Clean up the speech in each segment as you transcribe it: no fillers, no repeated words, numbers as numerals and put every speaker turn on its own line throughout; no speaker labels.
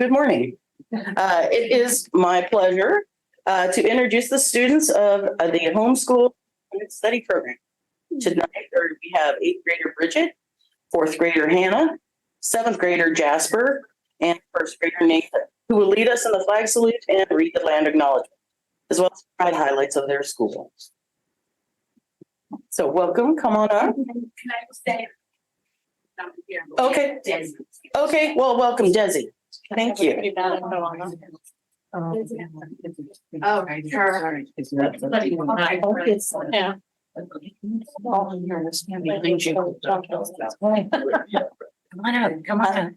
Good morning. It is my pleasure to introduce the students of the homeschool study program. Tonight we have 8th grader Bridget, 4th grader Hannah, 7th grader Jasper, and 1st grader Nathan, who will lead us in the flag salute and read the land acknowledgement, as well as provide highlights of their school. So welcome, come on up.
Can I stay?
Okay. Okay, well, welcome, Desi. Thank you.
Oh, her. Yeah. Come on up.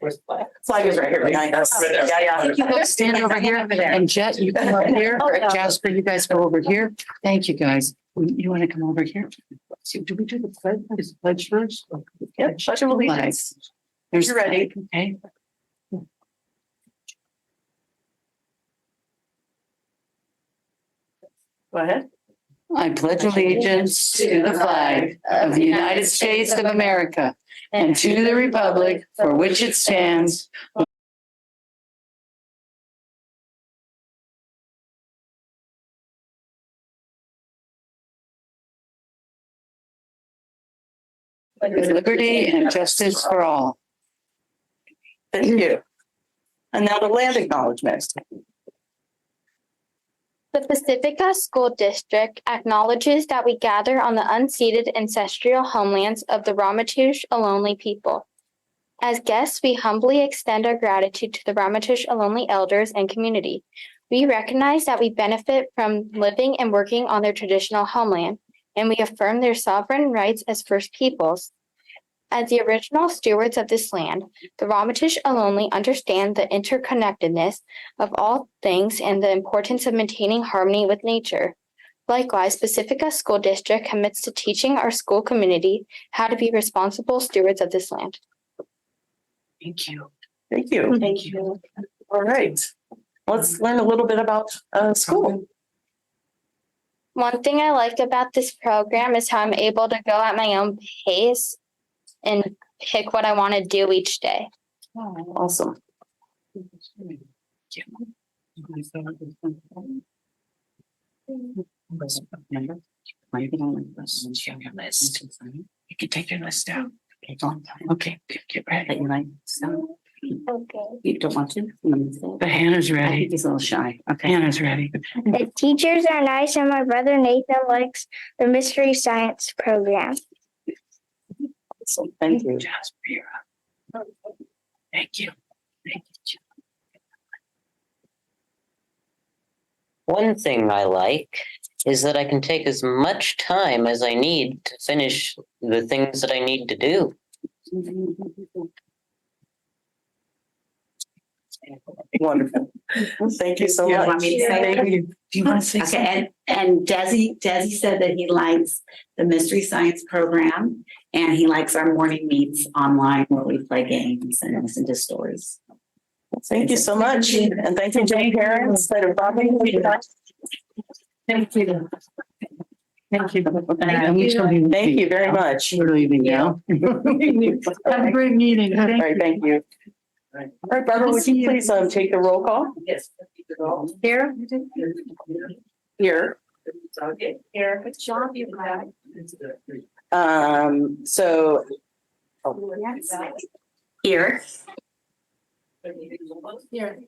Flag is right here behind us. Yeah.
You guys stand over here, and Jet, you come over here. Jasper, you guys go over here. Thank you, guys. You want to come over here? So, do we do the pledge? Is the pledge first?
Yep, pledge of allegiance.
There's
You're ready.
Okay.
Go ahead.
I pledge allegiance to the flag of the United States of America and to the republic for which it stands, with liberty and justice for all.
Thank you. And now the land acknowledgement.
The Pacifica School District acknowledges that we gather on the unceded ancestral homelands of the Ramaytush Ohlone people. As guests, we humbly extend our gratitude to the Ramaytush Ohlone elders and community. We recognize that we benefit from living and working on their traditional homeland, and we affirm their sovereign rights as First Peoples. As the original stewards of this land, the Ramaytush Ohlone understand the interconnectedness of all things and the importance of maintaining harmony with nature. Likewise, Pacifica School District commits to teaching our school community how to be responsible stewards of this land.
Thank you.
Thank you.
Thank you.
All right. Let's learn a little bit about school.
One thing I like about this program is how I'm able to go at my own pace and pick what I want to do each day.
Awesome.
You can take your list out. Okay, get ready.
Okay.
You don't want to? But Hannah's ready. He's a little shy. Okay. Hannah's ready.
The teachers are nice, and my brother Nathan likes the mystery science program.
So thank you.
Jasper, you're up. Thank you. Thank you.
One thing I like is that I can take as much time as I need to finish the things that I need to do.
Wonderful. Thank you so much.
Want me to say
Thank you.
Do you want to say something?
Okay, and Desi said that he likes the mystery science program, and he likes our morning meets online where we play games and listen to stories.
Thank you so much. And thank you to your parents that have brought me.
Thank you. Thank you.
Thank you very much.
We're leaving now. Have a great meeting.
All right, thank you. All right, Barbara, would you please take the roll call?
Yes.
Here. Here.
Here, good job, you guys.
So.
Here.
Here.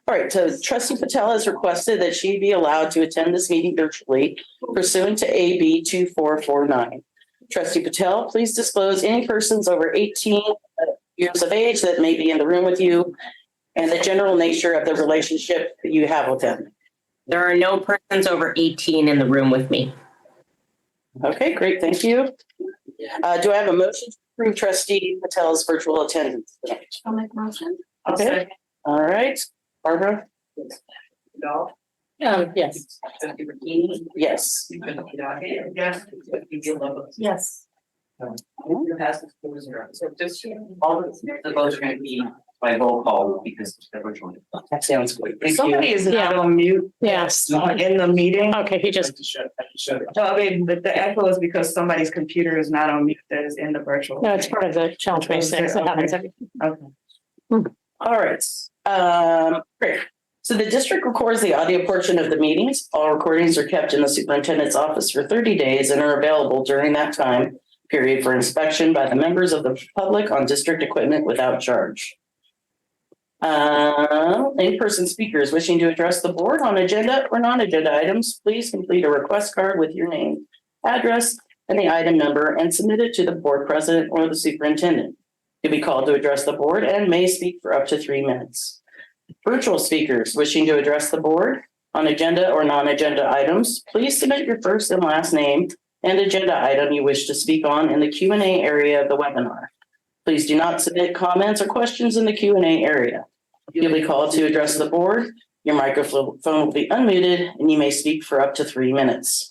All right, so Trustee Patel has requested that she be allowed to attend this meeting virtually pursuant to AB 2449. Trustee Patel, please disclose any persons over 18 years of age that may be in the room with you and the general nature of the relationship that you have with them.
There are no persons over 18 in the room with me.
Okay, great, thank you. Do I have a motion to approve Trustee Patel's virtual attendance?
I'll make a motion.
Okay, all right, Barbara?
Yes.
Yes.
Yes.
So just all the votes are going to be by roll call because they're virtual.
That sounds good. Thank you.
Somebody is not on mute.
Yes.
In the meeting.
Okay, he just.
So I mean, the echo is because somebody's computer is not on mute that is in the virtual.
No, it's part of the challenge 26. It happens every.
Okay.
All right. Great. So the district records the audio portion of the meetings. All recordings are kept in the superintendent's office for 30 days and are available during that time period for inspection by the members of the public on district equipment without charge. In-person speakers wishing to address the board on agenda or non-agenda items, please complete a request card with your name, address, and the item number and submit it to the board president or the superintendent. You'll be called to address the board and may speak for up to 3 minutes. Virtual speakers wishing to address the board on agenda or non-agenda items, please submit your first and last name and agenda item you wish to speak on in the Q&A area of the webinar. Please do not submit comments or questions in the Q&A area. You'll be called to address the board. Your microphone will be unmuted and you may speak for up to 3 minutes.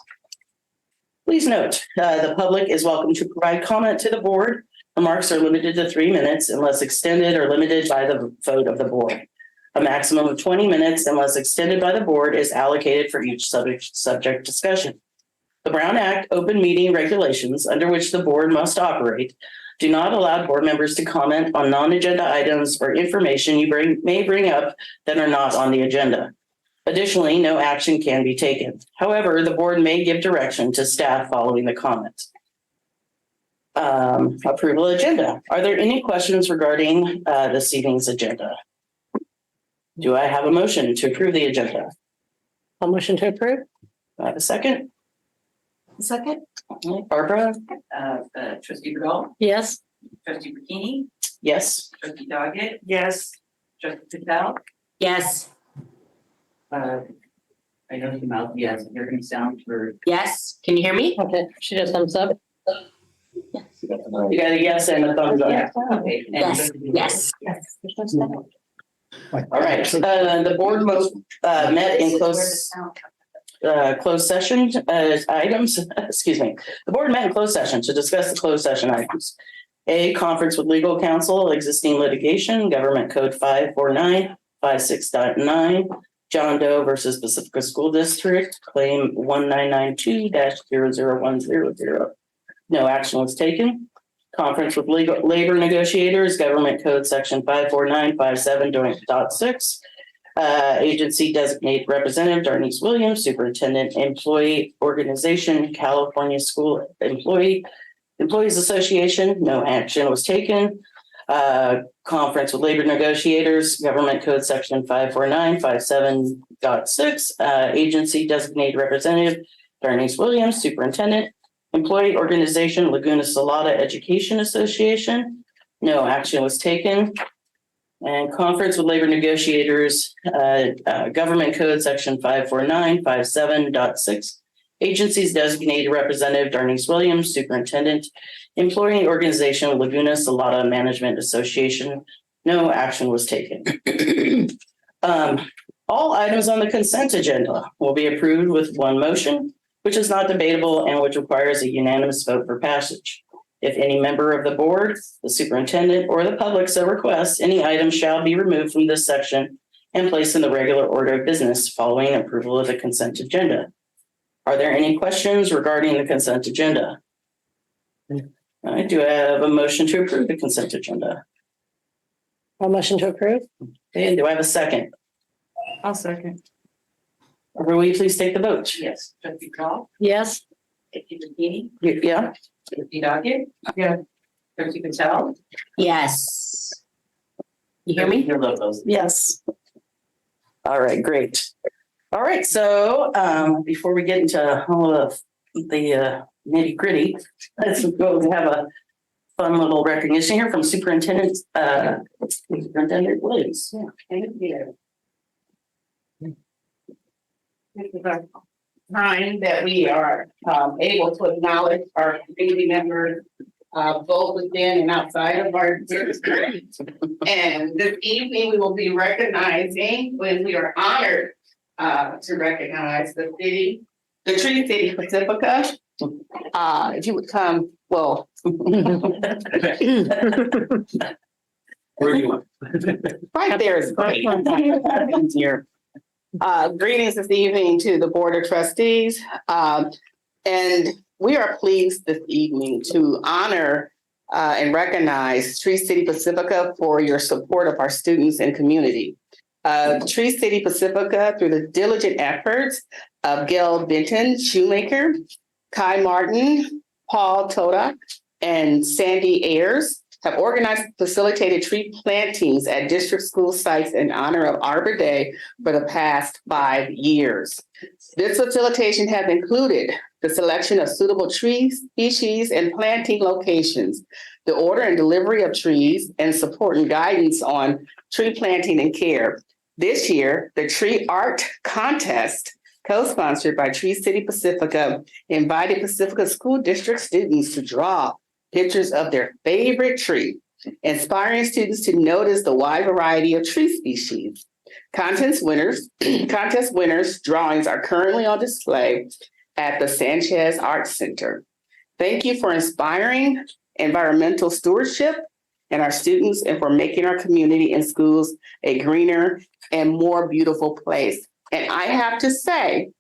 Please note, the public is welcome to provide comment to the board. Remarks are limited to 3 minutes unless extended or limited by the vote of the board. A maximum of 20 minutes unless extended by the board is allocated for each subject discussion. The Brown Act open meeting regulations under which the board must operate do not allow board members to comment on non-agenda items or information you may bring up that are not on the agenda. Additionally, no action can be taken. However, the board may give direction to staff following the comment. Approval agenda. Are there any questions regarding this evening's agenda? Do I have a motion to approve the agenda?
A motion to approve?
Do I have a second?
Second?
Barbara?
Trustee Ball,
Yes.
trustee Bikini,
Yes.
trustee Doggett,
Yes.
trustee Patel.
Yes.
I know the mouth, yes, you're gonna sound for.
Yes. Can you hear me?
Okay, she does thumbs up.
You got a yes and a thumbs up.
Okay. and
Yes.
trustee-
Yes.
All right, the board met in closed session items, excuse me. The board met in closed session to discuss the closed session items. A, conference with legal counsel, existing litigation, Government Code 549-56.9, John Doe versus Pacifica School District, claim 1992-00100. No action was taken. Conference with legal labor negotiators, Government Code Section 549-57.6. Agency designated representative Darnice Williams, Superintendent Employee Organization, California School Employees Association. No action was taken. Conference with labor negotiators, Government Code Section 549-57.6. Agency designated representative Darnice Williams, Superintendent Employee Organization, Laguna Salada Education Association. No action was taken. And conference with labor negotiators, Government Code Section 549-57.6. Agencies designated representative Darnice Williams, Superintendent Employee Organization, Laguna Salada Management Association. No action was taken. All items on the consent agenda will be approved with one motion, which is not debatable and which requires a unanimous vote for passage. If any member of the board, the superintendent, or the public so requests, any item shall be removed from this section and placed in the regular order of business following approval of the consent agenda. Are there any questions regarding the consent agenda? All right, do I have a motion to approve the consent agenda?
A motion to approve?
And do I have a second?
I'll second.
Or will you please take the vote?
Yes, trustee Ball,
Yes.
trustee Bikini,
Yeah,
trustee Doggett.
Yeah.
Trustee Patel.
Yes. You hear me?
Your logos.
yes. All right, great. All right, so before we get into all of the nitty gritty, let's go and have a fun little recognition here from Superintendent Williams. Yeah.
This is a time that we are able to acknowledge our community members, both within and outside of our district. And this evening, we will be recognizing, when we are honored to recognize the city, the Tree City Pacifica. If you would come, well.
Where do you want?
Right there is great. Here. Greetings this evening to the Board of Trustees. And we are pleased this evening to honor and recognize Tree City Pacifica for your support of our students and community. Tree City Pacifica, through the diligent efforts of Gail Benton Shoemaker, Kai Martin, Paul Toda, and Sandy Ayers, have organized and facilitated tree plantings at district school sites in honor of Arbor Day for the past 5 years. This facilitation has included the selection of suitable tree species and planting locations, the order and delivery of trees, and support and guidance on tree planting and care. This year, the Tree Art Contest, co-sponsored by Tree City Pacifica, invited Pacifica School District students to draw pictures of their favorite tree, inspiring students to notice the wide variety of tree species. Contest winners' drawings are currently on display at the Sanchez Arts Center. Thank you for inspiring environmental stewardship and our students, and for making our community and schools a greener and more beautiful place. And I have to say,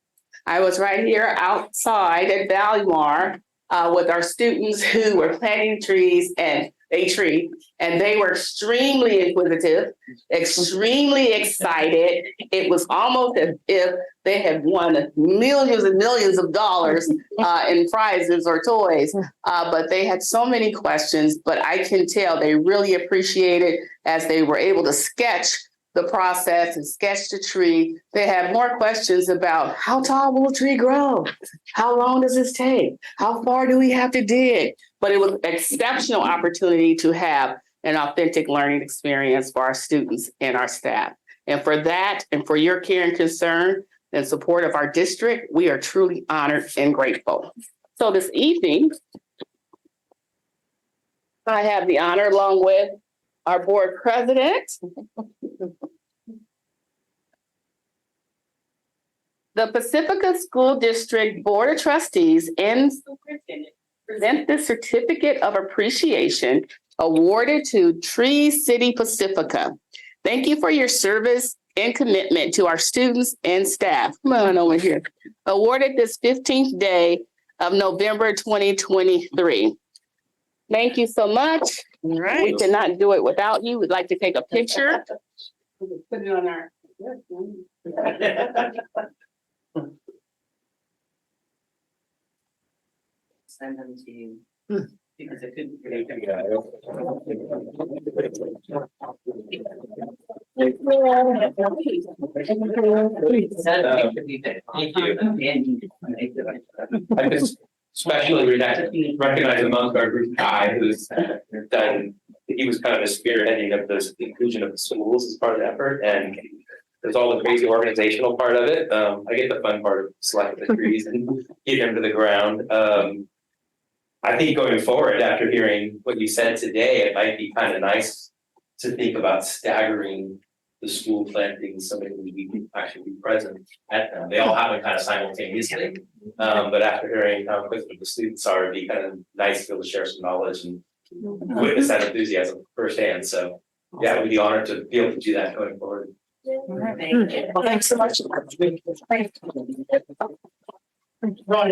I was right here outside at Valumar with our students who were planting trees and a tree, and they were extremely inquisitive, extremely excited. It was almost as if they had won millions and millions of dollars in prizes or toys, but they had so many questions, but I can tell they really appreciated as they were able to sketch the process and sketch the tree. They have more questions about how tall will a tree grow? How long does this take? How far do we have to dig? But it was an exceptional opportunity to have an authentic learning experience for our students and our staff. And for that, and for your care and concern and support of our district, we are truly honored and grateful. So this evening, I have the honor, along with our board president, the Pacifica School District Board of Trustees and Superintendent present the Certificate of Appreciation awarded to Tree City Pacifica. Thank you for your service and commitment to our students and staff. Come on over here. Awarded this 15th day of November 2023. Thank you so much.
All right.
We cannot do it without you. We'd like to take a picture. Put it on our.
Send them to you. Because it could.
I just especially recognize amongst our group Guy, who's done, he was kind of the spearheading of this inclusion of the schools as part of the effort, and there's all the crazy organizational part of it. I get the fun part of selecting the trees and getting them to the ground. I think going forward, after hearing what you said today, it might be kind of nice to think about staggering the school plantings, somebody who we actually be present at them. They all happen kind of simultaneously. But after hearing how inquisitive the students are, it'd be kind of nice to be able to share some knowledge and witness that enthusiasm firsthand. So yeah, we'd be honored to be able to do that going forward.
Well, thanks so much.
My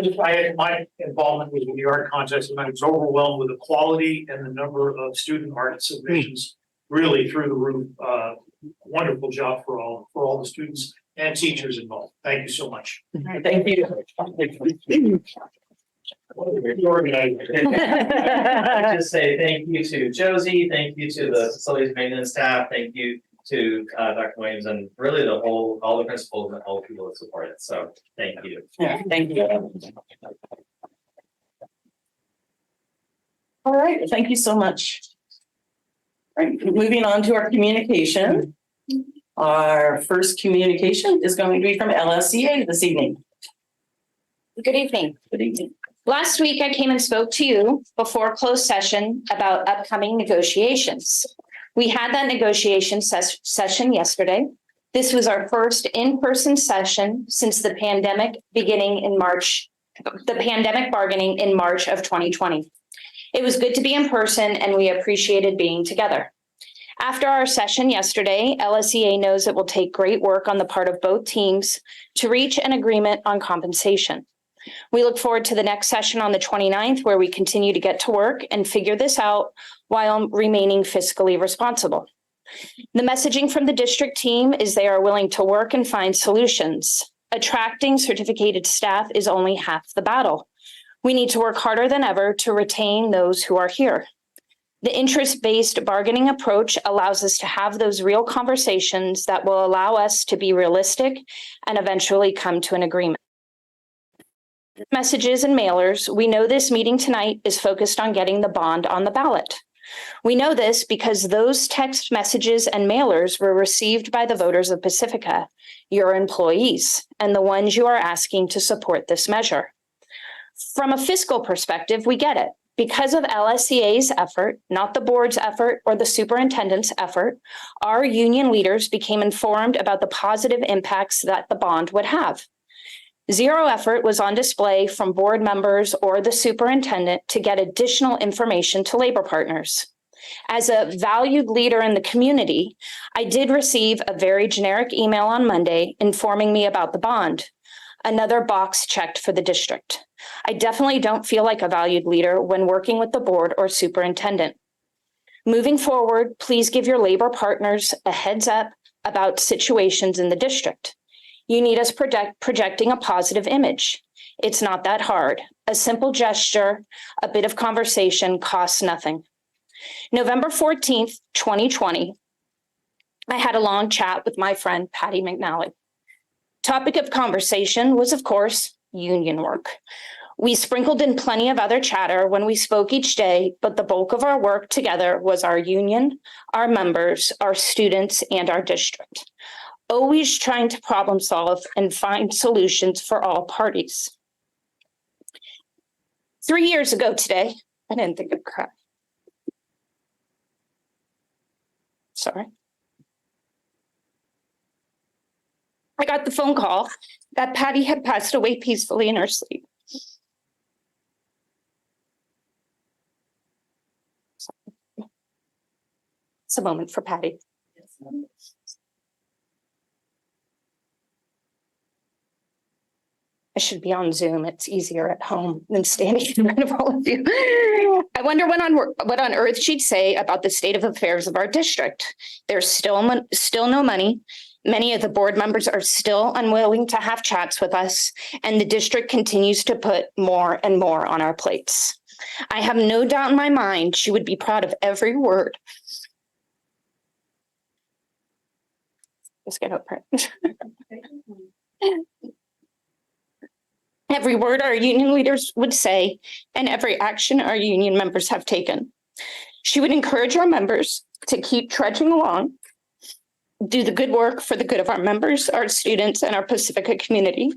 involvement with the New York contest, and I was overwhelmed with the quality and the number of student art submissions, really through the roof. Wonderful job for all the students and teachers involved. Thank you so much.
Thank you.
I just say thank you to Josie, thank you to the facilities maintenance staff, thank you to Dr. Williams, and really all the principals and all the people that support it. So thank you.
Yeah, thank you. All right, thank you so much. All right, moving on to our communication. Our first communication is going to be from LSCA this evening.
Good evening.
Good evening.
Last week, I came and spoke to you before closed session about upcoming negotiations. We had that negotiation session yesterday. This was our first in-person session since the pandemic bargaining in March of 2020. It was good to be in person, and we appreciated being together. After our session yesterday, LSEA knows it will take great work on the part of both teams to reach an agreement on compensation. We look forward to the next session on the 29th, where we continue to get to work and figure this out while remaining fiscally responsible. The messaging from the district team is they are willing to work and find solutions. Attracting certificated staff is only half the battle. We need to work harder than ever to retain those who are here. The interest-based bargaining approach allows us to have those real conversations that will allow us to be realistic and eventually come to an agreement. Messages and mailers, we know this meeting tonight is focused on getting the bond on the ballot. We know this because those text messages and mailers were received by the voters of Pacifica, your employees, and the ones you are asking to support this measure. From a fiscal perspective, we get it. Because of LSEA's effort, not the board's effort or the superintendent's effort, our union leaders became informed about the positive impacts that the bond would have. Zero effort was on display from board members or the superintendent to get additional information to labor partners. As a valued leader in the community, I did receive a very generic email on Monday informing me about the bond. Another box checked for the district. I definitely don't feel like a valued leader when working with the board or superintendent. Moving forward, please give your labor partners a heads up about situations in the district. You need us projecting a positive image. It's not that hard. A simple gesture, a bit of conversation costs nothing. November 14th, 2020, I had a long chat with my friend, Patty McNally. Topic of conversation was, of course, union work. We sprinkled in plenty of other chatter when we spoke each day, but the bulk of our work together was our union, our members, our students, and our district. Always trying to problem solve and find solutions for all parties. 3 years ago today, I didn't think of crap. Sorry. I got the phone call that Patty had passed away peacefully in her sleep. It's a moment for Patty. I should be on Zoom. It's easier at home than standing in front of all of you. I wonder what on earth she'd say about the state of affairs of our district. There's still no money. Many of the board members are still unwilling to have chats with us, and the district continues to put more and more on our plates. I have no doubt in my mind she would be proud of every word. Just get over it. Every word our union leaders would say, and every action our union members have taken. She would encourage our members to keep trudging along, do the good work for the good of our members, our students, and our Pacifica community.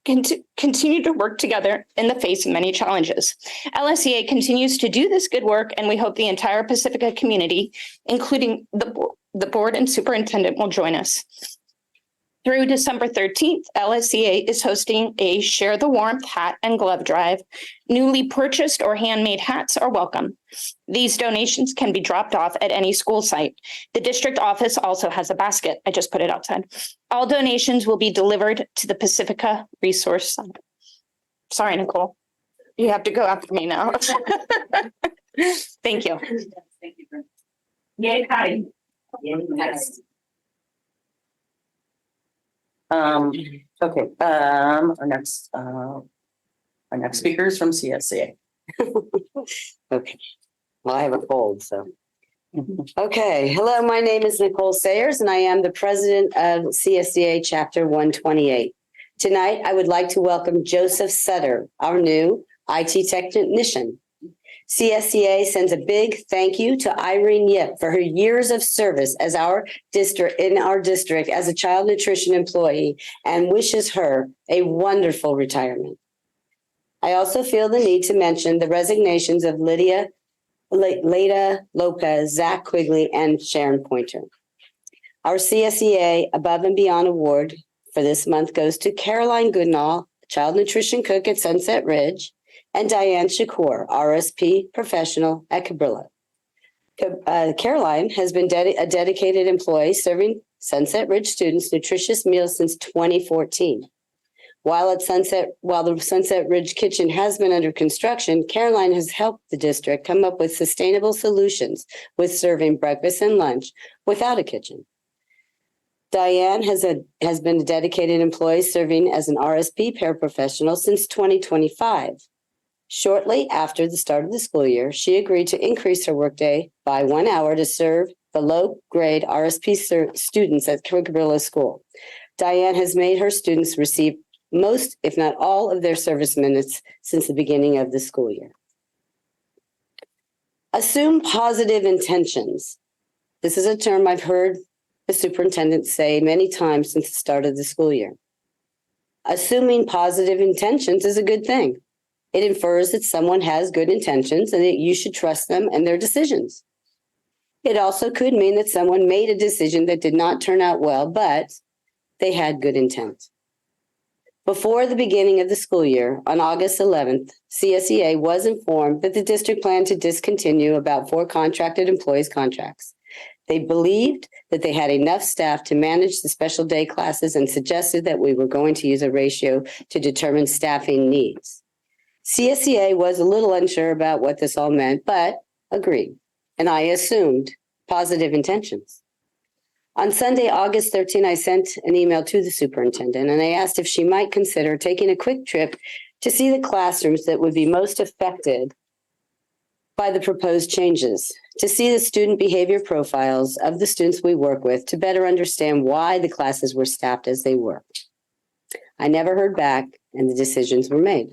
Continue to work together in the face of many challenges. LSEA continues to do this good work, and we hope the entire Pacifica community, including the board and superintendent, will join us. Through December 13th, LSEA is hosting a Share the Warmth hat and glove drive. Newly purchased or handmade hats are welcome. These donations can be dropped off at any school site. The district office also has a basket. I just put it outside. All donations will be delivered to the Pacifica Resource Center. Sorry, Nicole. You have to go after me now. Thank you.
Thank you. Yay, Patty. Yes.
Okay, our next speaker is from CSCA.
Okay. Well, I have a cold, so. Okay. Hello, my name is Nicole Sayers, and I am the president of CSCA Chapter 128. Tonight, I would like to welcome Joseph Sutter, our new IT technician. CSCA sends a big thank you to Irene Yip for her years of service as our district as a child nutrition employee and wishes her a wonderful retirement. I also feel the need to mention the resignations of Leda Lopez, Zach Quigley, and Sharon Pointer. Our CSCA Above and Beyond Award for this month goes to Caroline Goodnall, child nutrition cook at Sunset Ridge, and Diane Shakur, RSP professional at Cabrillo. Caroline has been a dedicated employee serving Sunset Ridge students nutritious meals since 2014. While the Sunset Ridge Kitchen has been under construction, Caroline has helped the district come up with sustainable solutions with serving breakfast and lunch without a kitchen. Diane has been a dedicated employee serving as an RSP paraprofessional since 2025. Shortly after the start of the school year, she agreed to increase her workday by 1 hour to serve the low-grade RSP students at Cabrillo School. Diane has made her students receive most, if not all, of their service minutes since the beginning of the school year. Assume positive intentions. This is a term I've heard the superintendent say many times since the start of the school year. Assuming positive intentions is a good thing. It infers that someone has good intentions and that you should trust them and their decisions. It also could mean that someone made a decision that did not turn out well, but they had good intent. Before the beginning of the school year, on August 11th, CSEA was informed that the district planned to discontinue about 4 contracted employees' contracts. They believed that they had enough staff to manage the special day classes and suggested that we were going to use a ratio to determine staffing needs. CSEA was a little unsure about what this all meant, but agreed, and I assumed positive intentions. On Sunday, August 13, I sent an email to the superintendent, and I asked if she might consider taking a quick trip to see the classrooms that would be most affected by the proposed changes, to see the student behavior profiles of the students we work with, to better understand why the classes were staffed as they were. I never heard back, and the decisions were made.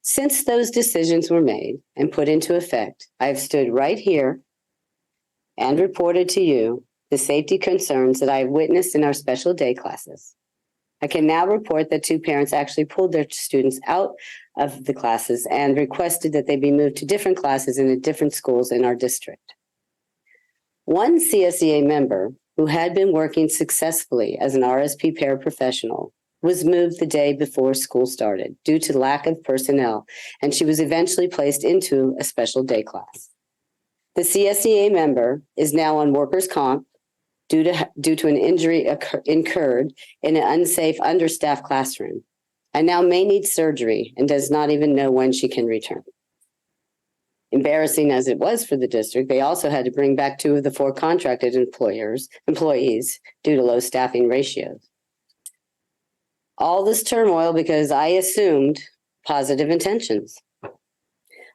Since those decisions were made and put into effect, I have stood right here and reported to you the safety concerns that I have witnessed in our special day classes. I can now report that 2 parents actually pulled their students out of the classes and requested that they be moved to different classes in different schools in our district. One CSEA member who had been working successfully as an RSP paraprofessional was moved the day before school started due to lack of personnel, and she was eventually placed into a special day class. The CSEA member is now on workers' comp due to an injury incurred in an unsafe, understaffed classroom, and now may need surgery and does not even know when she can return. Embarrassing as it was for the district, they also had to bring back 2 of the 4 contracted employees due to low staffing ratios. All this turmoil because I assumed positive intentions.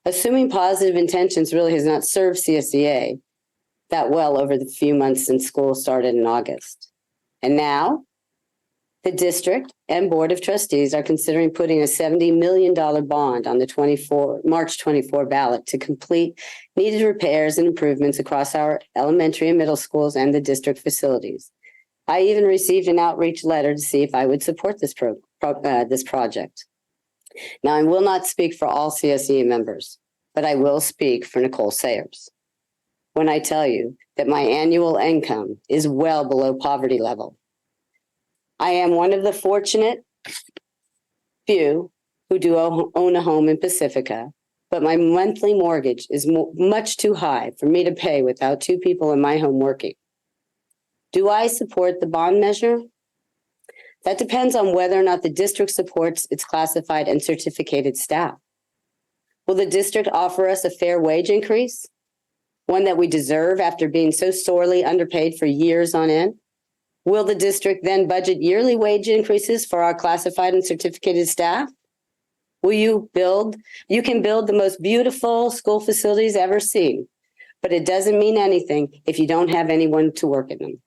Assuming positive intentions really has not served CSEA that well over the few months since school started in August. And now the district and board of trustees are considering putting a $70 million bond on the March 24 ballot to complete needed repairs and improvements across our elementary and middle schools and the district facilities. I even received an outreach letter to see if I would support this project. Now, I will not speak for all CSEA members, but I will speak for Nicole Sayers when I tell you that my annual income is well below poverty level. I am one of the fortunate few who do own a home in Pacifica, but my monthly mortgage is much too high for me to pay without 2 people in my home working. Do I support the bond measure? That depends on whether or not the district supports its classified and certificated staff. Will the district offer us a fair wage increase? One that we deserve after being so sorely underpaid for years on end? Will the district then budget yearly wage increases for our classified and certificated staff? Will you can build the most beautiful school facilities ever seen, but it doesn't mean anything if you don't have anyone to work in them.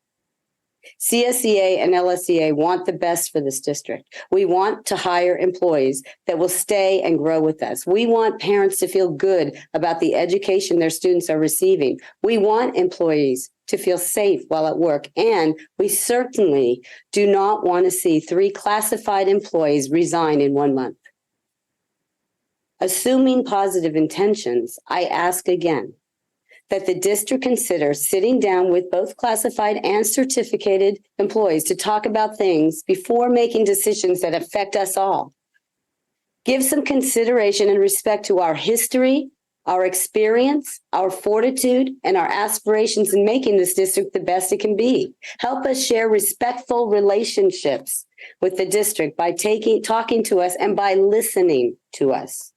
CSEA and LSEA want the best for this district. We want to hire employees that will stay and grow with us. We want parents to feel good about the education their students are receiving. We want employees to feel safe while at work. And we certainly do not want to see 3 classified employees resign in 1 month. Assuming positive intentions, I ask again, that the district consider sitting down with both classified and certificated employees to talk about things before making decisions that affect us all. Give some consideration and respect to our history, our experience, our fortitude, and our aspirations in making this district the best it can be. Help us share respectful relationships with the district by talking to us and by listening to us.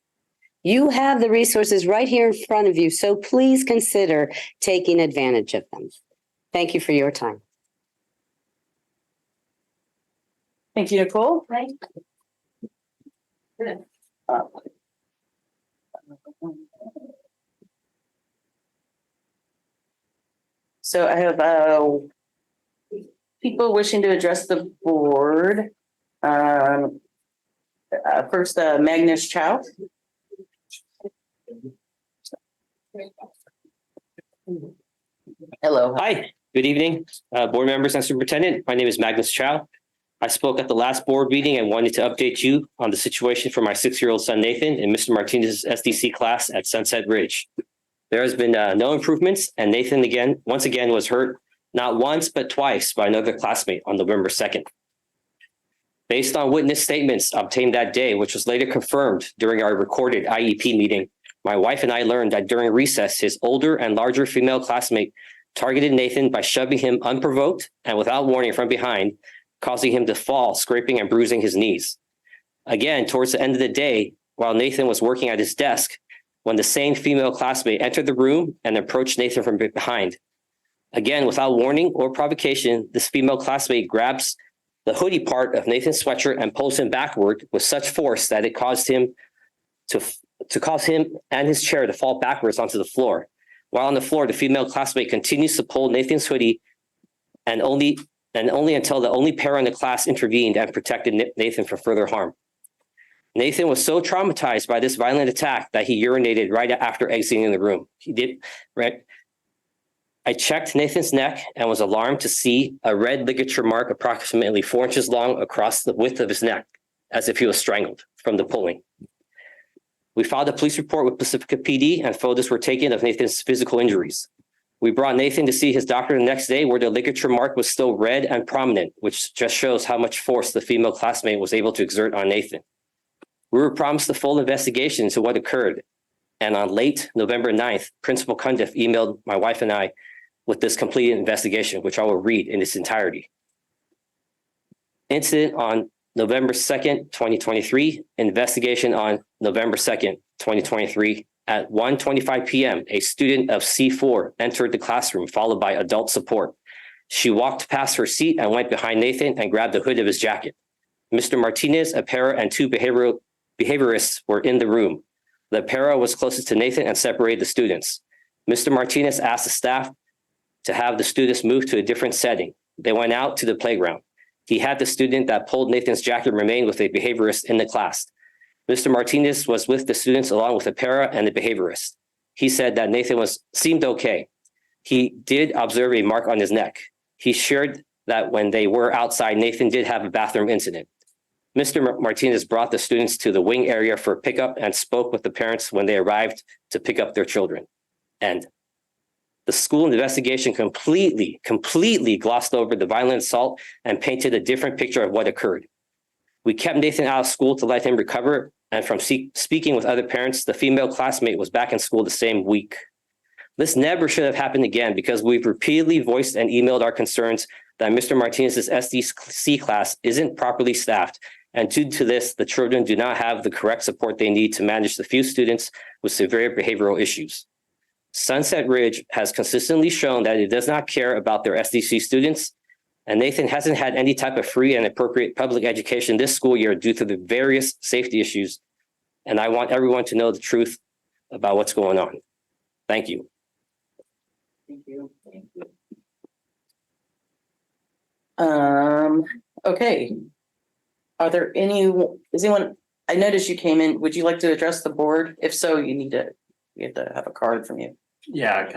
You have the resources right here in front of you, so please consider taking advantage of them. Thank you for your time.
Thank you, Nicole. So I have people wishing to address the board. First, Magnus Chow. Hello.
Hi, good evening, board members and superintendent. My name is Magnus Chow. I spoke at the last board meeting and wanted to update you on the situation for my 6-year-old son Nathan in Mr. Martinez's SDC class at Sunset Ridge. There has been no improvements, and Nathan once again was hurt not once but twice by another classmate on November 2nd. Based on witness statements obtained that day, which was later confirmed during our recorded IEP meeting, my wife and I learned that during recess, his older and larger female classmate targeted Nathan by shoving him unprovoked and without warning from behind, causing him to fall, scraping and bruising his knees. Again, towards the end of the day, while Nathan was working at his desk, when the same female classmate entered the room and approached Nathan from behind. Again, without warning or provocation, this female classmate grabs the hoodie part of Nathan's sweatshirt and pulls him backward with such force that it caused him to cause him and his chair to fall backwards onto the floor. While on the floor, the female classmate continues to pull Nathan's hoodie and only until the only parent in the class intervened and protected Nathan from further harm. Nathan was so traumatized by this violent attack that he urinated right after exiting the room. I checked Nathan's neck and was alarmed to see a red ligature mark approximately 4 inches long across the width of his neck, as if he was strangled from the pulling. We filed a police report with Pacifica PD and photos were taken of Nathan's physical injuries. We brought Nathan to see his doctor the next day where the ligature mark was still red and prominent, which just shows how much force the female classmate was able to exert on Nathan. We were promised a full investigation into what occurred. And on late November 9th, Principal Cundiff emailed my wife and I with this completed investigation, which I will read in its entirety. Incident on November 2nd, 2023, investigation on November 2nd, 2023. At 1:25 p.m., a student of C4 entered the classroom, followed by adult support. She walked past her seat and went behind Nathan and grabbed the hood of his jacket. Mr. Martinez, a para, and 2 behaviorists were in the room. The para was closest to Nathan and separated the students. Mr. Martinez asked the staff to have the students move to a different setting. They went out to the playground. He had the student that pulled Nathan's jacket remain with a behaviorist in the class. Mr. Martinez was with the students along with the para and the behaviorist. He said that Nathan seemed okay. He did observe a mark on his neck. He shared that when they were outside, Nathan did have a bathroom incident. Mr. Martinez brought the students to the wing area for pickup and spoke with the parents when they arrived to pick up their children. And the school investigation completely glossed over the violent assault and painted a different picture of what occurred. We kept Nathan out of school to let him recover, and from speaking with other parents, the female classmate was back in school the same week. This never should have happened again because we've repeatedly voiced and emailed our concerns that Mr. Martinez's SDC class isn't properly staffed, and due to this, the children do not have the correct support they need to manage the few students with severe behavioral issues. Sunset Ridge has consistently shown that it does not care about their SDC students, and Nathan hasn't had any type of free and appropriate public education this school year due to the various safety issues. And I want everyone to know the truth about what's going on. Thank you.
Thank you. Okay. Is anyone, I noticed you came in. Would you like to address the board? If so, you have to have a card from you.
Yeah,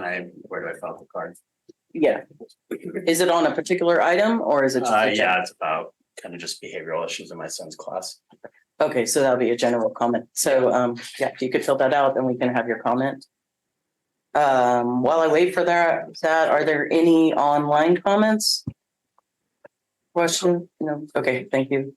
where do I fill out the card?
Yeah. Is it on a particular item or is it just?
Yeah, it's about kind of just behavioral issues in my son's class.
Okay, so that'll be a general comment. So, yeah, if you could fill that out, then we can have your comment. While I wait for that, are there any online comments? Question? No? Okay, thank you.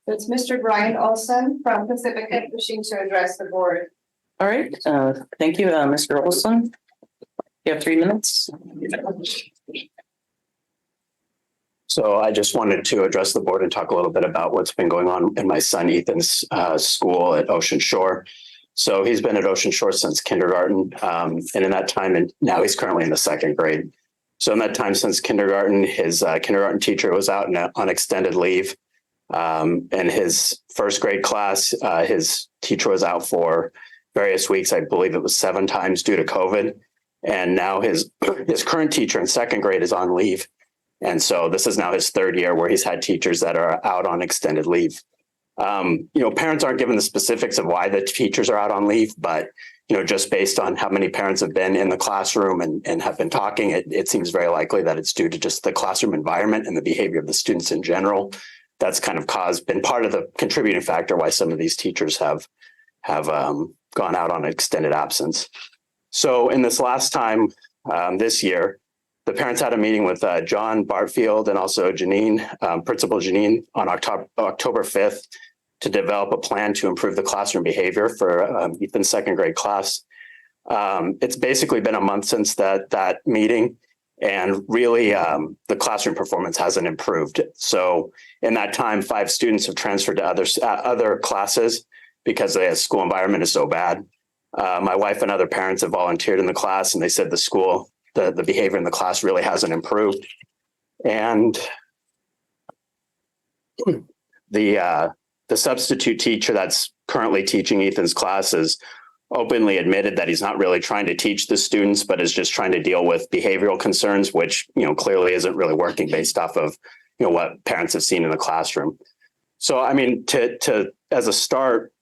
It's Mr. Brian Olson from Pacifica wishing to address the board.
All right, thank you, Mr. Olson. You have 3 minutes.
So I just wanted to address the board and talk a little bit about what's been going on in my son Ethan's school at Ocean Shore. So he's been at Ocean Shore since kindergarten, and in that time, and now he's currently in the 2nd grade. So in that time since kindergarten, his kindergarten teacher was out on extended leave. In his 1st grade class, his teacher was out for various weeks. I believe it was 7 times due to COVID. And now his current teacher in 2nd grade is on leave. And so this is now his 3rd year where he's had teachers that are out on extended leave. Parents aren't given the specifics of why the teachers are out on leave, but, just based on how many parents have been in the classroom and have been talking, it seems very likely that it's due to just the classroom environment and the behavior of the students in general. That's kind of been part of the contributing factor why some of these teachers have gone out on extended absence. So in this last time this year, the parents had a meeting with John Bartfield and also Janine, Principal Janine, on October 5th to develop a plan to improve the classroom behavior for Ethan's 2nd grade class. It's basically been a month since that meeting, and really the classroom performance hasn't improved. So in that time, 5 students have transferred to other classes because the school environment is so bad. My wife and other parents have volunteered in the class, and they said the behavior in the class really hasn't improved. And the substitute teacher that's currently teaching Ethan's classes openly admitted that he's not really trying to teach the students, but is just trying to deal with behavioral concerns, which, clearly isn't really working based off of, what parents have seen in the classroom. So, I mean, as a start,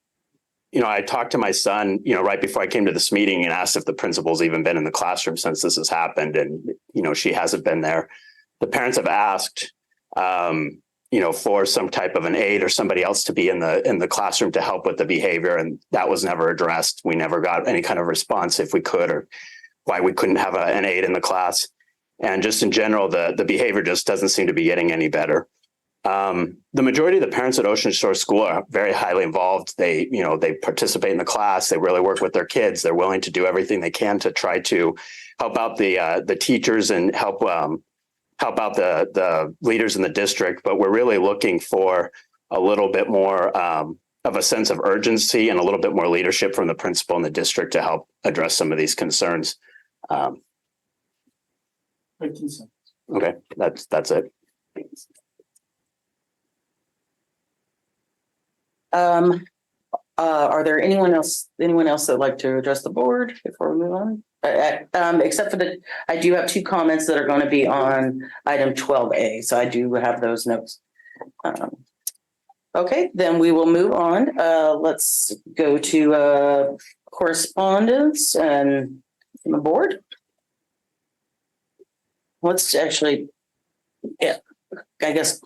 I talked to my son, right before I came to this meeting and asked if the principal's even been in the classroom since this has happened. And, she hasn't been there. The parents have asked, for some type of an aide or somebody else to be in the classroom to help with the behavior. And that was never addressed. We never got any kind of response if we could, or why we couldn't have an aide in the class. And just in general, the behavior just doesn't seem to be getting any better. The majority of the parents at Ocean Shore School are very highly involved. They participate in the class. They really work with their kids. They're willing to do everything they can to try to help out the teachers and help out the leaders in the district. But we're really looking for a little bit more of a sense of urgency and a little bit more leadership from the principal in the district to help address some of these concerns. Okay, that's it.
Are there anyone else that would like to address the board before we move on? Except for I do have 2 comments that are going to be on item 12A. So I do have those notes. Okay, then we will move on. Let's go to correspondence and from the board. Let's actually, I guess,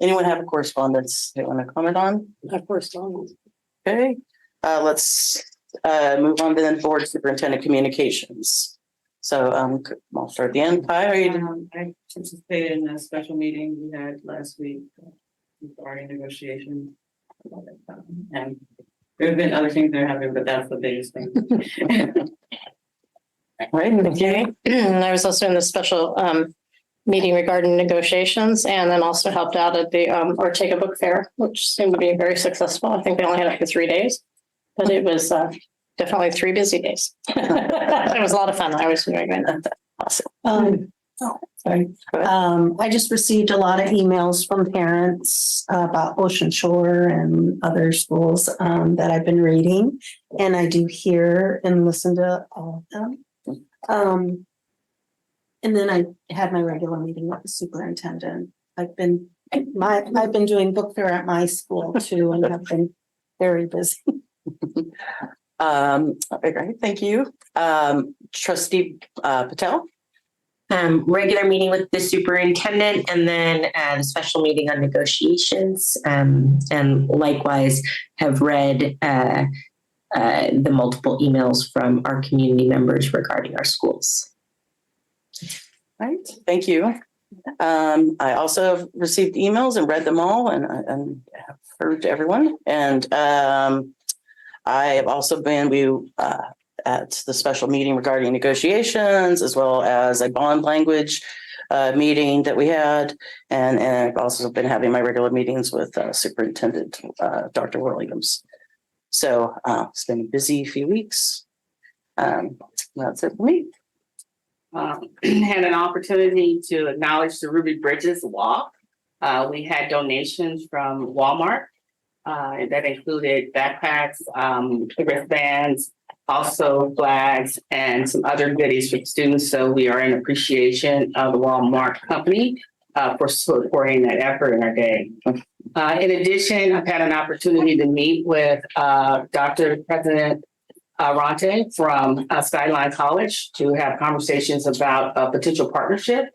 anyone have a correspondence they want to comment on?
Correspondence.
Okay, let's move on to then board superintendent communications. So I'll start at the end. Pi, are you?
I participated in a special meeting we had last week regarding negotiations. And there have been other things that are happening, but that's the biggest thing.
Right, okay.
I was also in the special meeting regarding negotiations, and then also helped out at the Ortega Book Fair, which seemed to be very successful. I think they only had it for 3 days, but it was definitely 3 busy days. It was a lot of fun. I was enjoying it.
Awesome.
Sorry. I just received a lot of emails from parents about Ocean Shore and other schools that I've been reading, and I do hear and listen to all of them. And then I had my regular meeting with the superintendent. I've been doing book fair at my school too, and have been very busy.
Okay, thank you. Trustee Patel.
Regular meeting with the superintendent, and then the special meeting on negotiations, and likewise have read the multiple emails from our community members regarding our schools.
Right, thank you. I also have received emails and read them all and have heard to everyone. And I have also been at the special meeting regarding negotiations, as well as a bond language meeting that we had. And I've also been having my regular meetings with Superintendent Dr. Williams. So it's been a busy few weeks. That's it for me.
Had an opportunity to acknowledge the Ruby Bridges Walk. We had donations from Walmart that included backpacks, wristbands, also flags, and some other goodies for students. So we are in appreciation of the Walmart company for supporting that effort in our day. In addition, I've had an opportunity to meet with Dr. President Rante from Skyline College to have conversations about a potential partnership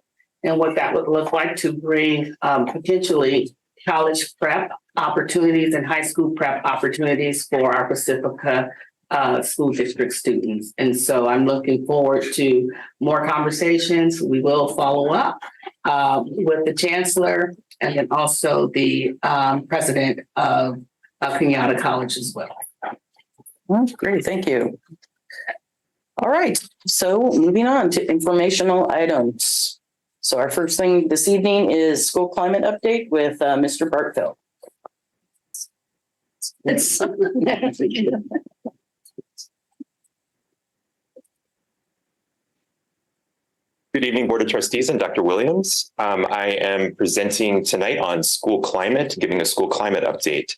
and what that would look like to bring potentially college prep opportunities and high school prep opportunities for our Pacifica school district students. And so I'm looking forward to more conversations. We will follow up with the chancellor and then also the president of Kenyatta College as well.
That's great. Thank you. All right. So moving on to informational items. So our first thing this evening is school climate update with Mr. Bartville.
Good evening, Board of Trustees and Dr. Williams. I am presenting tonight on school climate, giving a school climate update.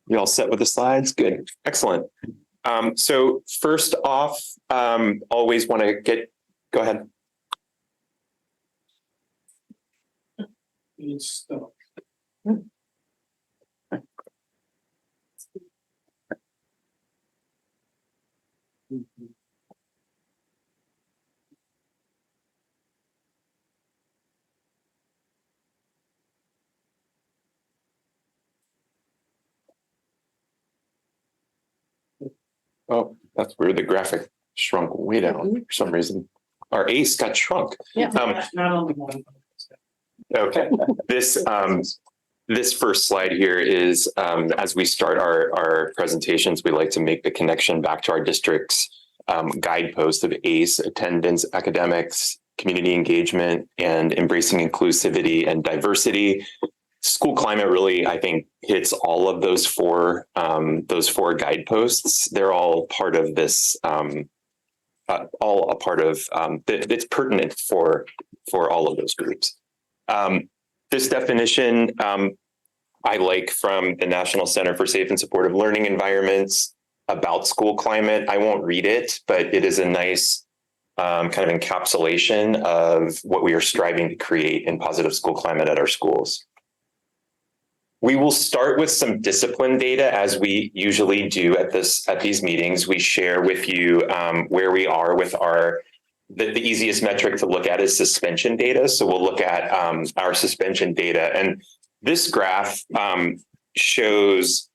You all set with the slides? Good, excellent. So first off, always want to go ahead. Oh, that's weird. The graphic shrunk way down for some reason. Our ACE got shrunk.
Yeah.
Okay. This first slide here is as we start our presentations, we like to make the connection back to our district's guidepost of ACE, attendance, academics, community engagement, and embracing inclusivity and diversity. School climate really, I think, hits all of those four guideposts. They're all part of this, all a part of that's pertinent for all of those groups. This definition I like from the National Center for Safe and Supportive Learning Environments about school climate. I won't read it, but it is a nice kind of encapsulation of what we are striving to create in positive school climate at our schools. We will start with some discipline data, as we usually do at these meetings. We share with you where we are with the easiest metric to look at is suspension data. So we'll look at our suspension data. And this graph shows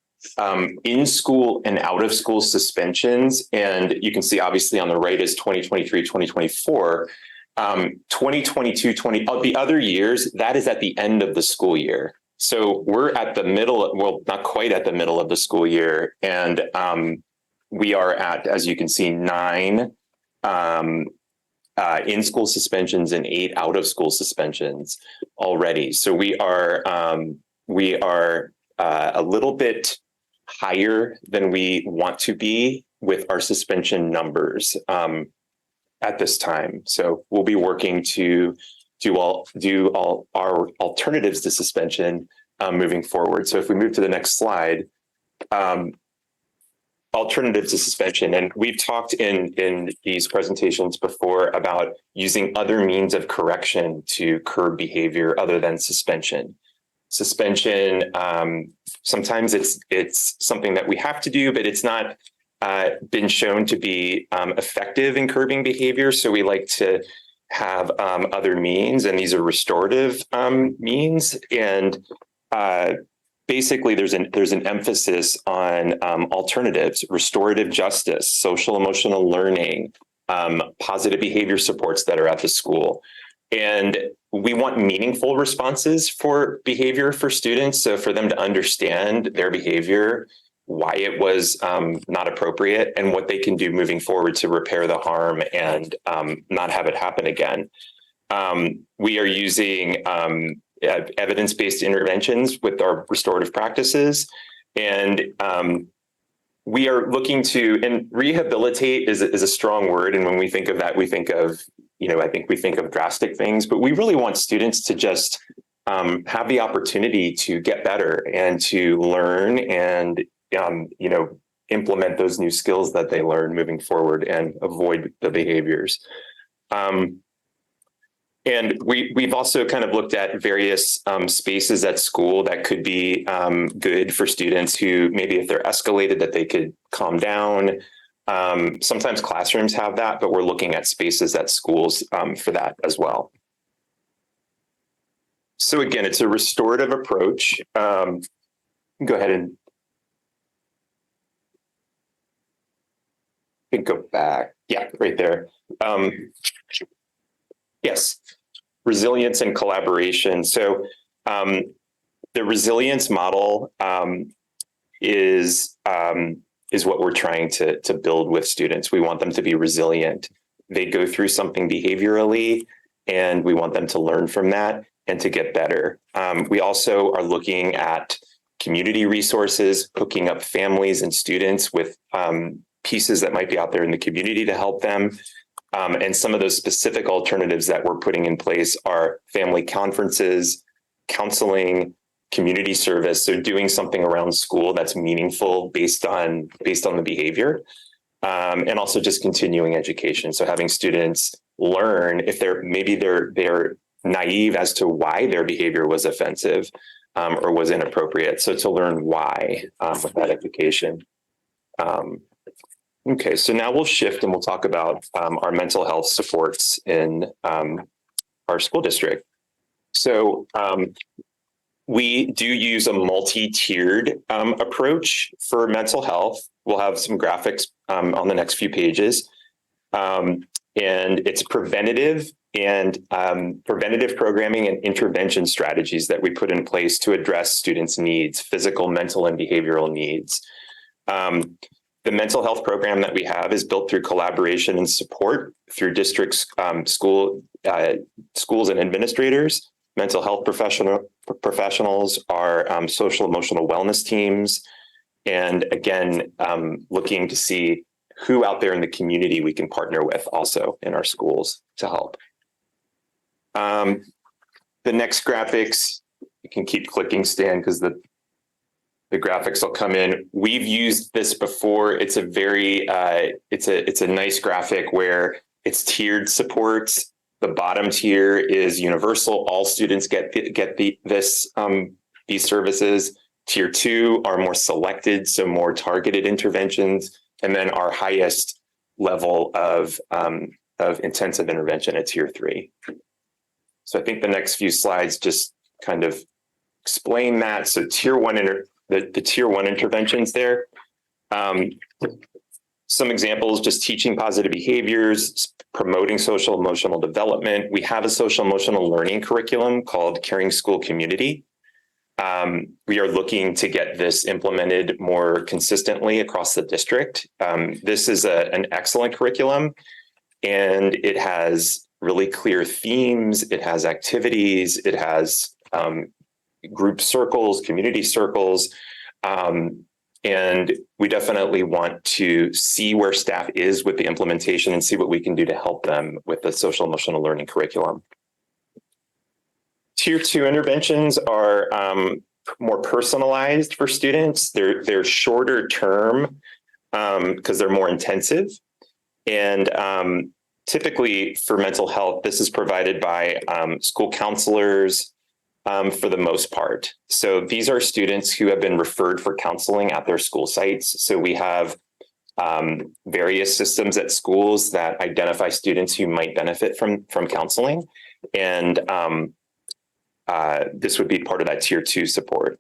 in-school and out-of-school suspensions. And you can see obviously on the right is 2023, 2024. 2022, the other years, that is at the end of the school year. So we're at the middle, well, not quite at the middle of the school year. And we are at, as you can see, 9 in-school suspensions and 8 out-of-school suspensions already. So we are a little bit higher than we want to be with our suspension numbers at this time. So we'll be working to do all our alternatives to suspension moving forward. So if we move to the next slide, alternatives to suspension. And we've talked in these presentations before about using other means of correction to curb behavior other than suspension. Suspension, sometimes it's something that we have to do, but it's not been shown to be effective in curbing behavior. So we like to have other means, and these are restorative means. And basically, there's an emphasis on alternatives, restorative justice, social emotional learning, positive behavior supports that are at the school. And we want meaningful responses for behavior for students. So for them to understand their behavior, why it was not appropriate, and what they can do moving forward to repair the harm and not have it happen again. We are using evidence-based interventions with our restorative practices. And we are looking to, and rehabilitate is a strong word. And when we think of that, we think of, I think we think of drastic things, but we really want students to just have the opportunity to get better and to learn and, implement those new skills that they learn moving forward and avoid the behaviors. And we've also kind of looked at various spaces at school that could be good for students who maybe if they're escalated that they could calm down. Sometimes classrooms have that, but we're looking at spaces at schools for that as well. So again, it's a restorative approach. Go ahead and go back. Yeah, right there. Yes, resilience and collaboration. So the resilience model is what we're trying to build with students. We want them to be resilient. They go through something behaviorally, and we want them to learn from that and to get better. We also are looking at community resources, hooking up families and students with pieces that might be out there in the community to help them. And some of those specific alternatives that we're putting in place are family conferences, counseling, community service. So doing something around school that's meaningful based on the behavior, and also just continuing education. So having students learn if they're naive as to why their behavior was offensive or was inappropriate. So to learn why with that education. Okay, so now we'll shift and we'll talk about our mental health supports in our school district. So we do use a multi-tiered approach for mental health. We'll have some graphics on the next few pages. And it's preventative programming and intervention strategies that we put in place to address students' needs, physical, mental, and behavioral needs. The mental health program that we have is built through collaboration and support through districts, schools and administrators. Mental health professionals are social emotional wellness teams. And again, looking to see who out there in the community we can partner with also in our schools to help. The next graphics, you can keep clicking, Stan, because the graphics will come in. We've used this before. It's a very, it's a nice graphic where it's tiered supports. The bottom tier is universal. All students get these services. Tier 2 are more selected, so more targeted interventions. And then our highest level of intensive intervention at Tier 3. So I think the next few slides just kind of explain that. So Tier 1 the Tier 1 interventions there. Some examples, just teaching positive behaviors, promoting social emotional development. We have a social emotional learning curriculum called Caring School Community. We are looking to get this implemented more consistently across the district. This is an excellent curriculum, and it has really clear themes. It has activities. It has group circles, community circles. And we definitely want to see where staff is with the implementation and see what we can do to help them with the social emotional learning curriculum. Tier 2 interventions are more personalized for students. They're shorter term because they're more intensive. And typically for mental health, this is provided by school counselors, for the most part. So these are students who have been referred for counseling at their school sites. So we have various systems at schools that identify students who might benefit from counseling. And this would be part of that Tier 2 support.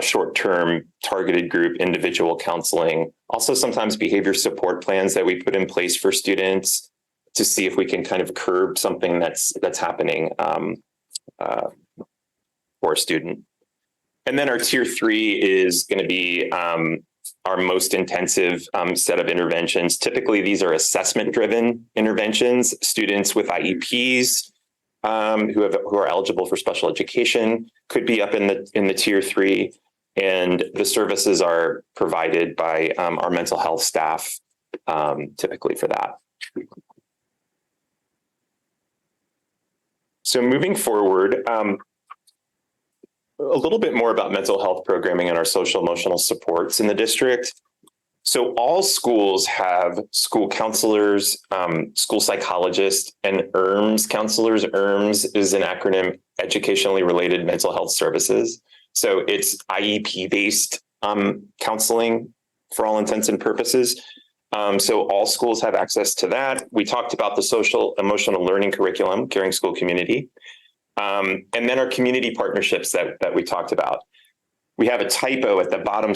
Short-term targeted group, individual counseling, also sometimes behavior support plans that we put in place for students. to see if we can kind of curb something that's happening for a student. And then our tier 3 is going to be our most intensive set of interventions. Typically, these are assessment-driven interventions. Students with IEPs who are eligible for special education could be up in the tier 3, and the services are provided by our mental health staff, typically for that. So moving forward, a little bit more about mental health programming and our social emotional supports in the district. So all schools have school counselors, school psychologists, and ERMS counselors. ERMS is an acronym, Educationally Related Mental Health Services. So it's IEP-based counseling for all intents and purposes. So all schools have access to that. We talked about the social emotional learning curriculum, Caring School Community. And then our community partnerships that we talked about. We have a typo at the bottom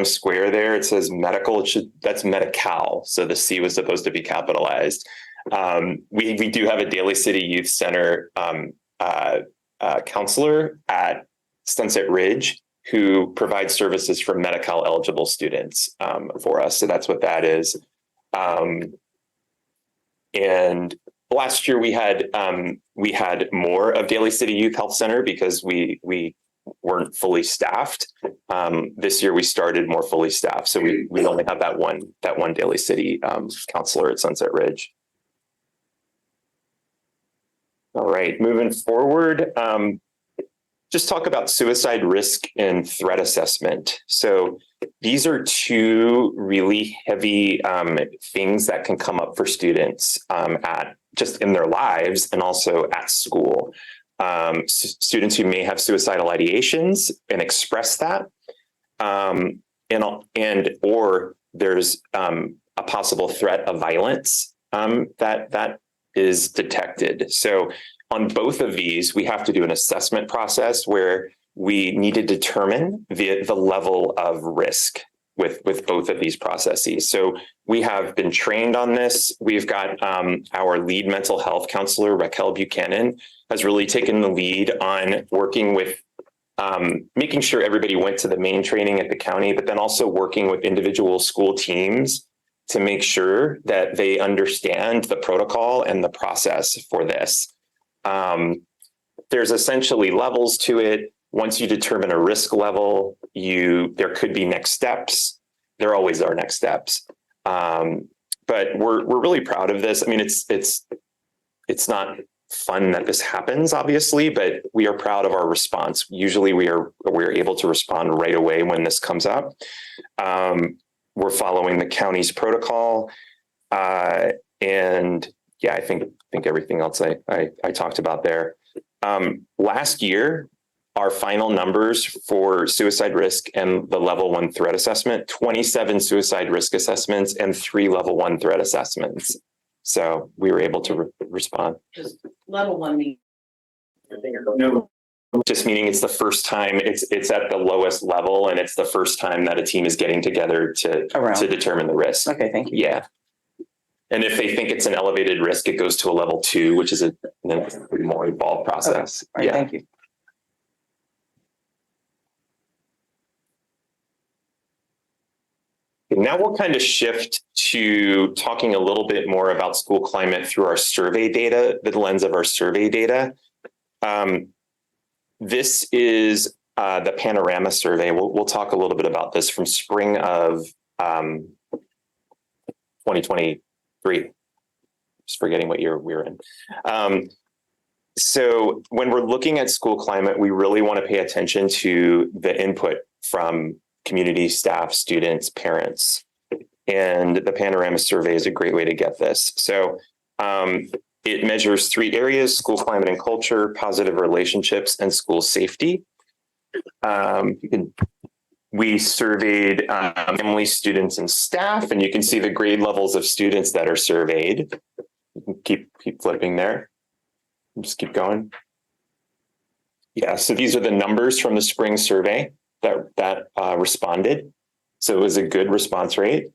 square there. It says medical. That's Medi-Cal. So the C was supposed to be capitalized. We do have a Daly City Youth Center counselor at Sunset Ridge who provides services for Medi-Cal eligible students for us. So that's what that is. And last year we had more of Daly City Youth Health Center because we weren't fully staffed. This year we started more fully staffed, so we only have that one Daly City counselor at Sunset Ridge. All right, moving forward, just talk about suicide risk and threat assessment. So these are two really heavy things that can come up for students at just in their lives and also at school. Students who may have suicidal ideations and express that, or there's a possible threat of violence that is detected. So on both of these, we have to do an assessment process where we need to determine the level of risk with both of these processes. So we have been trained on this. We've got our lead mental health counselor, Raquel Buchanan, has really taken the lead on working with making sure everybody went to the main training at the county, but then also working with individual school teams to make sure that they understand the protocol and the process for this. There's essentially levels to it. Once you determine a risk level, there could be next steps. There always are next steps. But we're really proud of this. I mean, it's not fun that this happens, obviously, but we are proud of our response. Usually we're able to respond right away when this comes up. We're following the county's protocol. And yeah, I think everything else I talked about there. Last year, our final numbers for suicide risk and the level 1 threat assessment, 27 suicide risk assessments and 3 level 1 threat assessments. So we were able to respond.
Just level 1 means.
No, just meaning it's the first time it's at the lowest level, and it's the first time that a team is getting together to determine the risk.
Okay, thank you.
Yeah. And if they think it's an elevated risk, it goes to a level 2, which is a more involved process.
Okay. All right, thank you.
Now we'll kind of shift to talking a little bit more about school climate through our survey data, the lens of our survey data. This is the Panorama survey. We'll talk a little bit about this from spring of 2023. Just forgetting what year we're in. So when we're looking at school climate, we really want to pay attention to the input from community, staff, students, parents. And the Panorama survey is a great way to get this. So it measures 3 areas: school climate and culture, positive relationships, and school safety. We surveyed family, students, and staff, and you can see the grade levels of students that are surveyed. You can keep flipping there. Just keep going. Yeah, so these are the numbers from the spring survey that responded. So it was a good response rate.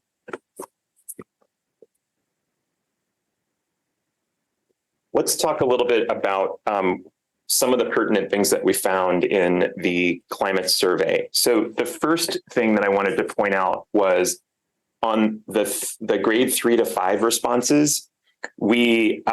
let's talk a little bit about some of the pertinent things that we found in the climate survey. So the first thing that I wanted to point out was on the grade 3 to 5 responses, we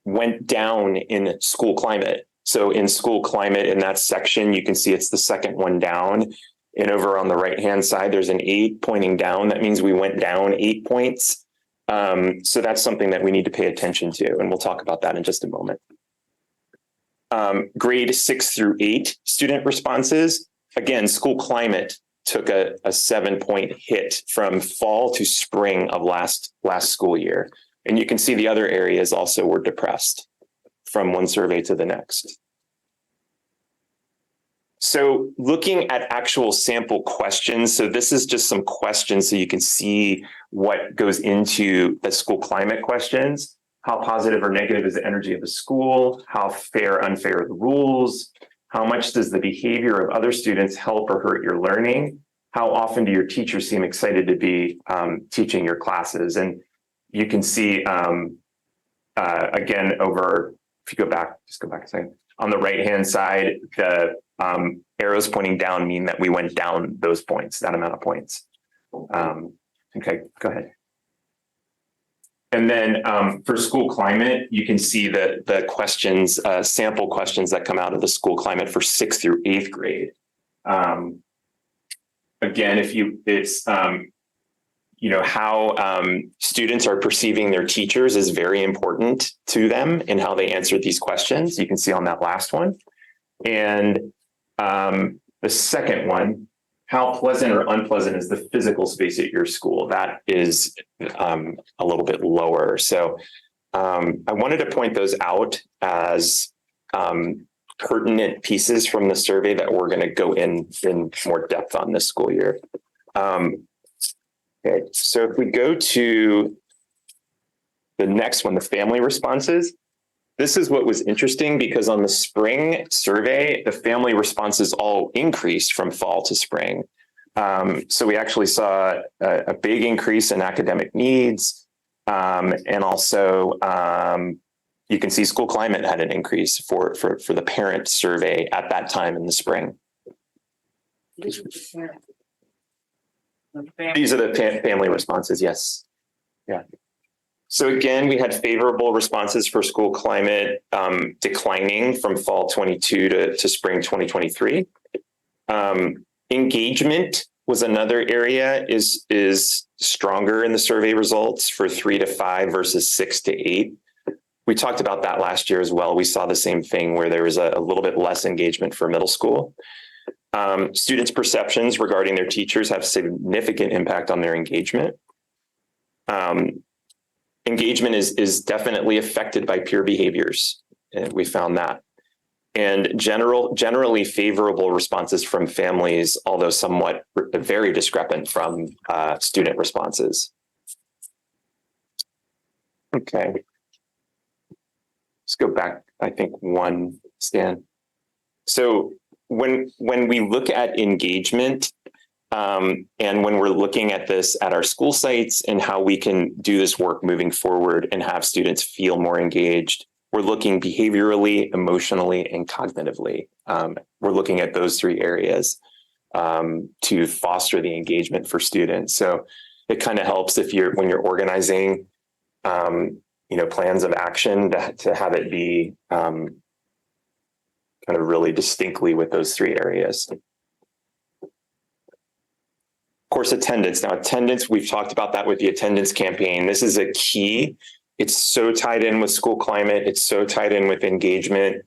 went down in school climate. So in school climate, in that section, you can see it's the second one down. And over on the right-hand side, there's an 8 pointing down. That means we went down 8 points. So that's something that we need to pay attention to, and we'll talk about that in just a moment. Grade 6 through 8 student responses. Again, school climate took a 7-point hit from fall to spring of last school year. And you can see the other areas also were depressed from one survey to the next. So looking at actual sample questions, so this is just some questions so you can see what goes into the school climate questions. How positive or negative is the energy of the school? How fair, unfair are the rules? How much does the behavior of other students help or hurt your learning? How often do your teachers seem excited to be teaching your classes? And you can see, again, over, if you go back, just go back a second. On the right-hand side, the arrows pointing down mean that we went down those points, that amount of points. Okay, go ahead. And then for school climate, you can see the questions, sample questions that come out of the school climate for 6th through 8th grade. Again, it's how students are perceiving their teachers is very important to them in how they answer these questions. You can see on that last one. And the second one, how pleasant or unpleasant is the physical space at your school? That is a little bit lower. So I wanted to point those out as pertinent pieces from the survey that we're going to go in more depth on this school year. Okay, so if we go to the next one, the family responses, this is what was interesting because on the spring survey, the family responses all increased from fall to spring. So we actually saw a big increase in academic needs. And also you can see school climate had an increase for the parent survey at that time in the spring. These are the family responses, yes. Yeah. So again, we had favorable responses for school climate declining from fall 22 to spring 2023. Engagement was another area is stronger in the survey results for 3 to 5 versus 6 to 8. We talked about that last year as well. We saw the same thing where there was a little bit less engagement for middle school. Students' perceptions regarding their teachers have significant impact on their engagement. Engagement is definitely affected by peer behaviors. And we found that. And generally favorable responses from families, although somewhat very discrepant from student responses. Okay. Let's go back, I think, one, Stan. So when we look at engagement, and when we're looking at this at our school sites and how we can do this work moving forward and have students feel more engaged, we're looking behaviorally, emotionally, and cognitively. We're looking at those 3 areas to foster the engagement for students. So it kind of helps when you're organizing, plans of action to have it be kind of really distinctly with those 3 areas. Of course, attendance. Now, attendance, we've talked about that with the attendance campaign. This is a key. It's so tied in with school climate. It's so tied in with engagement.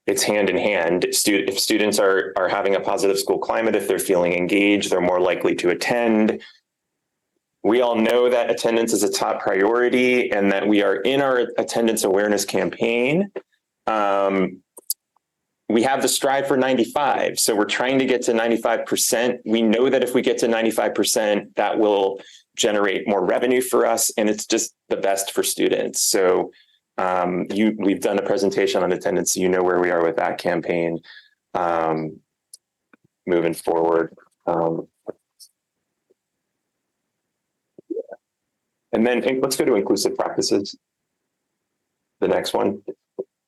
It's hand in hand. If students are having a positive school climate, if they're feeling engaged, they're more likely to attend. We all know that attendance is a top priority and that we are in our attendance awareness campaign. We have the strive for 95. So we're trying to get to 95%. We know that if we get to 95%, that will generate more revenue for us. And it's just the best for students. So we've done a presentation on attendance. So you know where we are with that campaign moving forward. And then let's go to inclusive practices. the next one.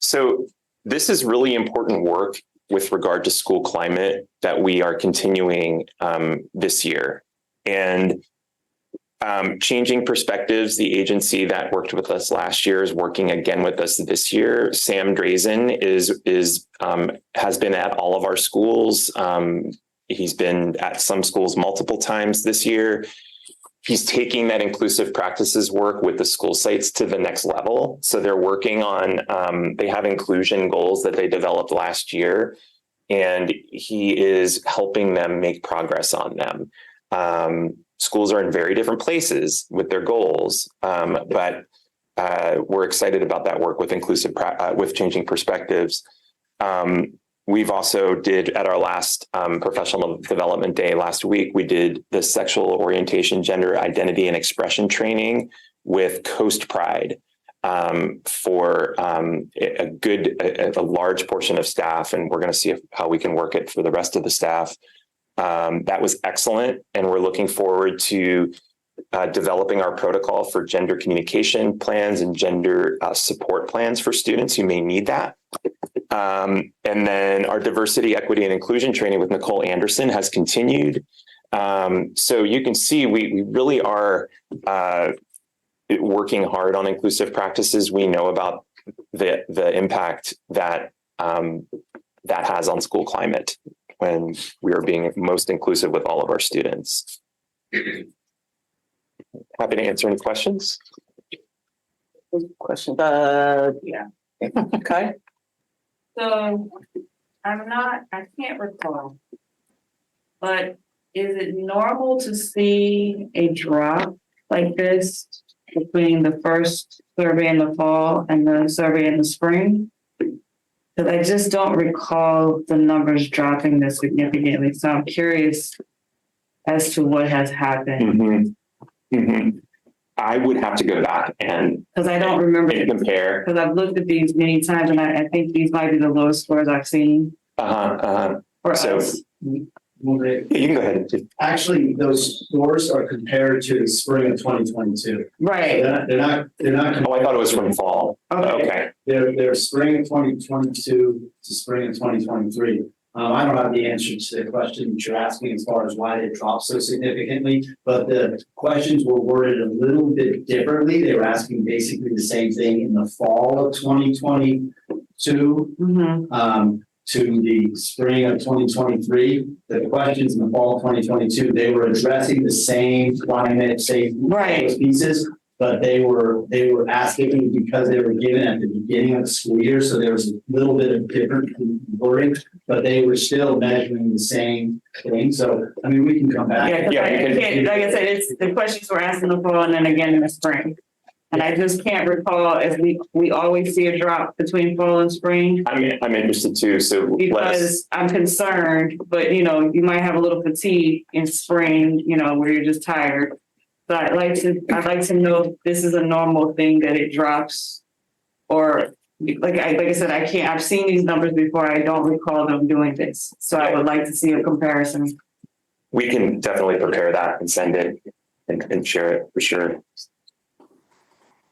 So this is really important work with regard to school climate that we are continuing this year. And Changing Perspectives, the agency that worked with us last year, is working again with us this year. Sam Drazen has been at all of our schools. He's been at some schools multiple times this year. He's taking that inclusive practices work with the school sites to the next level. So they're working on, they have inclusion goals that they developed last year, and he is helping them make progress on them. Schools are in very different places with their goals, but we're excited about that work with with Changing Perspectives. We've also did at our last professional development day last week, we did the sexual orientation, gender identity, and expression training with Coast Pride for a large portion of staff, and we're going to see how we can work it for the rest of the staff. That was excellent, and we're looking forward to developing our protocol for gender communication plans and gender support plans for students who may need that. And then our diversity, equity, and inclusion training with Nicole Anderson has continued. So you can see we really are working hard on inclusive practices. We know about the impact that that has on school climate when we are being most inclusive with all of our students. Happy to answer any questions.
Questions? Yeah. Okay.
So I can't recall, but is it normal to see a drop like this between the first survey in the fall and the survey in the spring? Because I just don't recall the numbers dropping this significantly. So I'm curious as to what has happened.
I would have to go back and
because I don't remember
compare.
Because I've looked at these many times, and I think these might be the lowest scores I've seen. For
So
us.
you can go ahead.
Actually, those scores are compared to the spring of 2022.
Right.
They're not.
Oh, I thought it was from fall. Okay.
They're spring of 2022 to spring of 2023. I don't have the answer to the question that you're asking as far as why it dropped so significantly, but the questions were worded a little bit differently. They were asking basically the same thing in the fall of 2022 to the spring of 2023. The questions in the fall of 2022, they were addressing the same climate, safety, those pieces, but they were asking because they were given at the beginning of the school year. So there was a little bit of different wording, but they were still measuring the same thing. So, I mean, we can come back.
Like I said, it's the questions were asked in the fall and then again in the spring. And I just can't recall if we always see a drop between fall and spring.
I'm interested too. So
because I'm concerned, but you might have a little fatigue in spring, where you're just tired. So I'd like to know if this is a normal thing that it drops, or like I said, I've seen these numbers before. I don't recall them doing this. So I would like to see a comparison.
We can definitely prepare that and send it and share it for sure.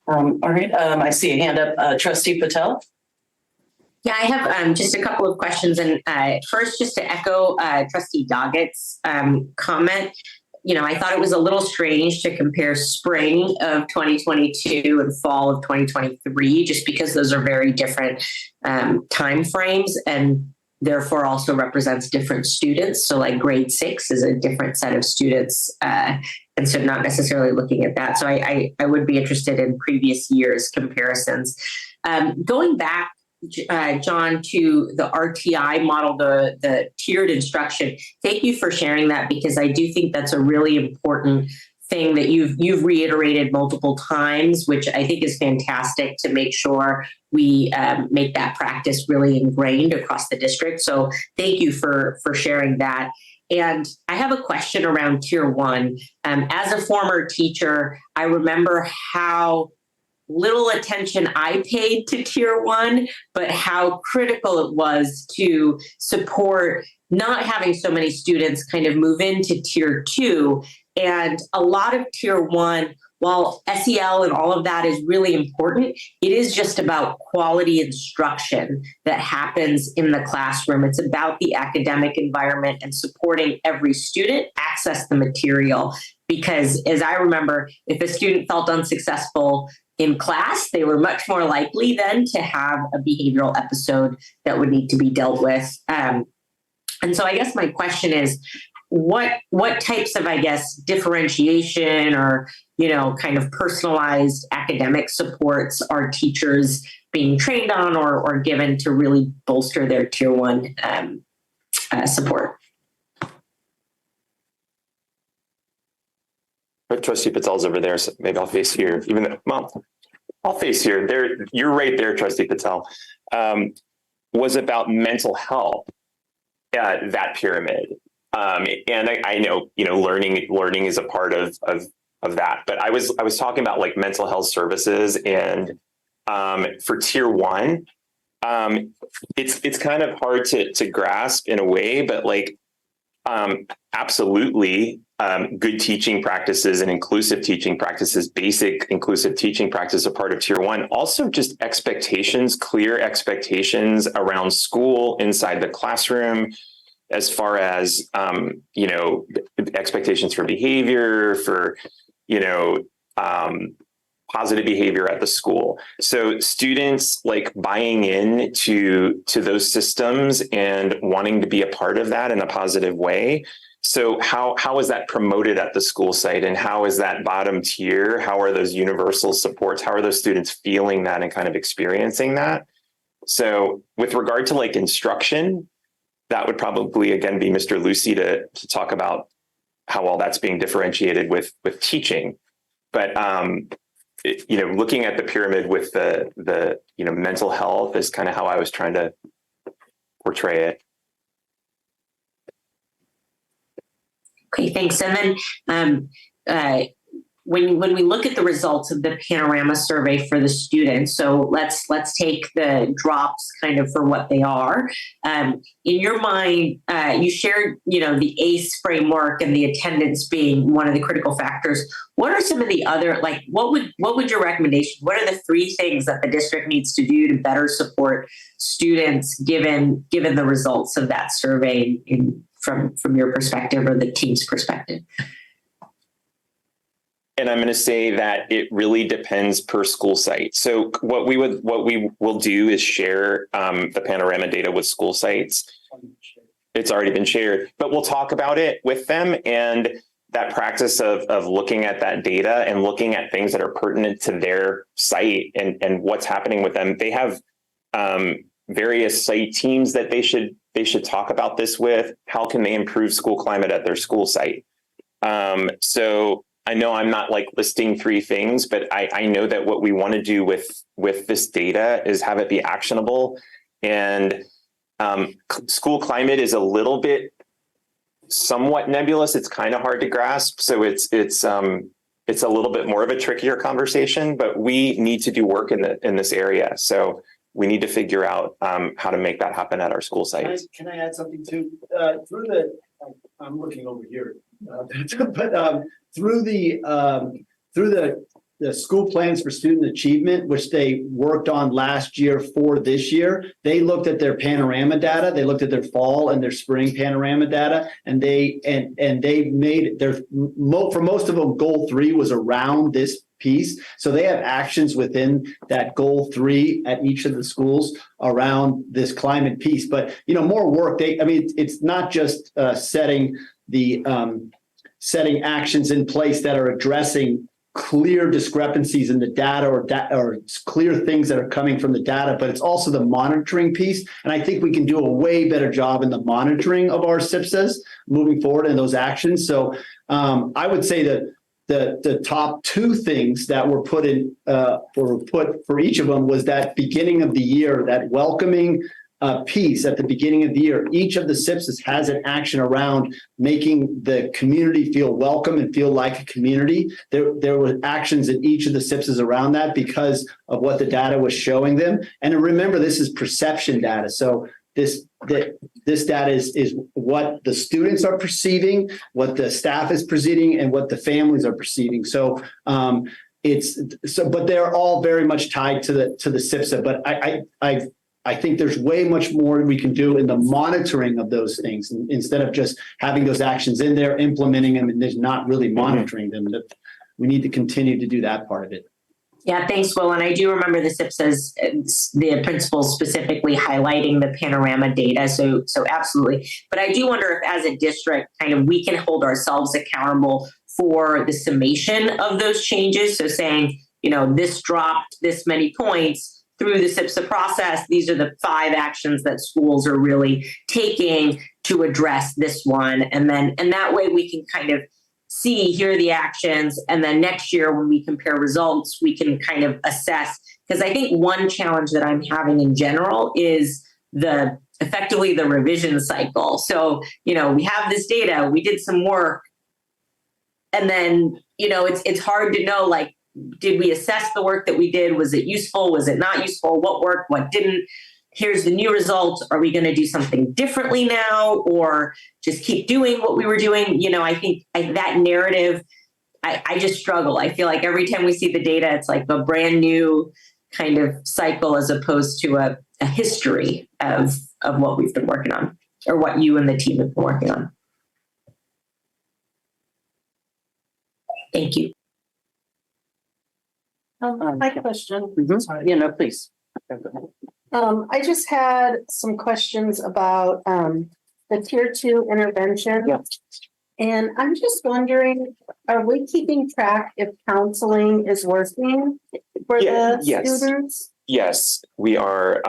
All right. I see a hand up, Trustee Patel.
Yeah, I have just a couple of questions. And first, just to echo Trustee Doggett's comment, I thought it was a little strange to compare spring of 2022 and fall of 2023, just because those are very different time frames and therefore also represents different students. So like grade 6 is a different set of students. And so not necessarily looking at that. So I would be interested in previous years comparisons. Going back, John, to the RTI model, the tiered instruction. Thank you for sharing that, because I do think that's a really important thing that you've reiterated multiple times, which I think is fantastic to make sure we make that practice really ingrained across the district. So thank you for sharing that. And I have a question around Tier 1. As a former teacher, I remember how little attention I paid to Tier 1, but how critical it was to support not having so many students kind of move into Tier 2. And a lot of Tier 1 while SEL and all of that is really important, it is just about quality instruction that happens in the classroom. It's about the academic environment and supporting every student access the material. Because as I remember, if a student felt unsuccessful in class, they were much more likely then to have a behavioral episode that would need to be dealt with. And so I guess my question is, what types of, I guess, differentiation or, kind of personalized academic supports are teachers being trained on or given to really bolster their tier 1 support?
But Trustee Patel's over there, so maybe I'll face here. I'll face here. There, you're right there, Trustee Patel. Was about mental health. That pyramid, and I know learning is a part of that. But I was talking about like mental health services, and for tier 1, it's kind of hard to grasp in a way, but like absolutely. Good teaching practices and inclusive teaching practices, basic inclusive teaching practice are part of tier 1. Also just expectations, clear expectations around school inside the classroom, as far as, expectations for behavior, for, positive behavior at the school. So students like buying in to those systems and wanting to be a part of that in a positive way. So how is that promoted at the school site, and how is that bottom tier? How are those universal supports? How are those students feeling that and kind of experiencing that? So with regard to like instruction, that would probably again be Mr. Lucy to talk about how all that's being differentiated with teaching. But looking at the pyramid with the mental health is kind of how I was trying to portray it.
Okay, thanks. And then when we look at the results of the panorama survey for the students, so let's take the drops kind of for what they are. In your mind, you shared the ACE framework and the attendance being one of the critical factors. What are some of the other, like what would your recommendation? What are the 3 things that the district needs to do to better support students given the results of that survey from your perspective or the team's perspective?
And I'm going to say that it really depends per school site. So what we will do is share the panorama data with school sites. It's already been shared, but we'll talk about it with them, and that practice of looking at that data and looking at things that are pertinent to their site and what's happening with them. They have various site teams that they should talk about this with. How can they improve school climate at their school site? So I know I'm not like listing 3 things, but I know that what we want to do with this data is have it be actionable. And school climate is a little bit somewhat nebulous. It's kind of hard to grasp. So it's a little bit more of a trickier conversation, but we need to do work in this area. So we need to figure out how to make that happen at our school sites.
Can I add something too? I'm looking over here, but through the school plans for student achievement, which they worked on last year for this year, they looked at their panorama data. They looked at their fall and their spring panorama data, and they made for most of them, goal 3 was around this piece. So they have actions within that goal 3 at each of the schools around this climate piece. But more work. It's not just setting actions in place that are addressing clear discrepancies in the data or clear things that are coming from the data, but it's also the monitoring piece. And I think we can do a way better job in the monitoring of our SIPSAs moving forward in those actions. So I would say that the top 2 things that were put for each of them was that beginning of the year, that welcoming piece at the beginning of the year. Each of the SIPSs has an action around making the community feel welcome and feel like a community. There were actions in each of the SIPSs around that because of what the data was showing them. And remember, this is perception data. So this data is what the students are perceiving, what the staff is perceiving, and what the families are perceiving. So but they're all very much tied to the SIPSA. But I think there's way much more we can do in the monitoring of those things instead of just having those actions in there, implementing them, and there's not really monitoring them. We need to continue to do that part of it.
Yeah, thanks, Will. And I do remember the SIPSAs, the principals specifically highlighting the panorama data. So absolutely. But I do wonder if as a district, kind of we can hold ourselves accountable for the summation of those changes. So saying, this dropped this many points through the SIPSA process. These are the 5 actions that schools are really taking to address this one. And that way we can kind of see, here are the actions. And then next year when we compare results, we can kind of assess. Because I think one challenge that I'm having in general is effectively the revision cycle. So, we have this data, we did some work. And then, it's hard to know, like, did we assess the work that we did? Was it useful? Was it not useful? What worked? What didn't? Here's the new results. Are we going to do something differently now, or just keep doing what we were doing? I think that narrative, I just struggle. I feel like every time we see the data, it's like a brand new kind of cycle as opposed to a history of what we've been working on, or what you and the team have been working on. Thank you.
My question.
Please.
I just had some questions about the tier 2 intervention.
Yeah.
And I'm just wondering, are we keeping track if counseling is working for the students?
Yes, we are.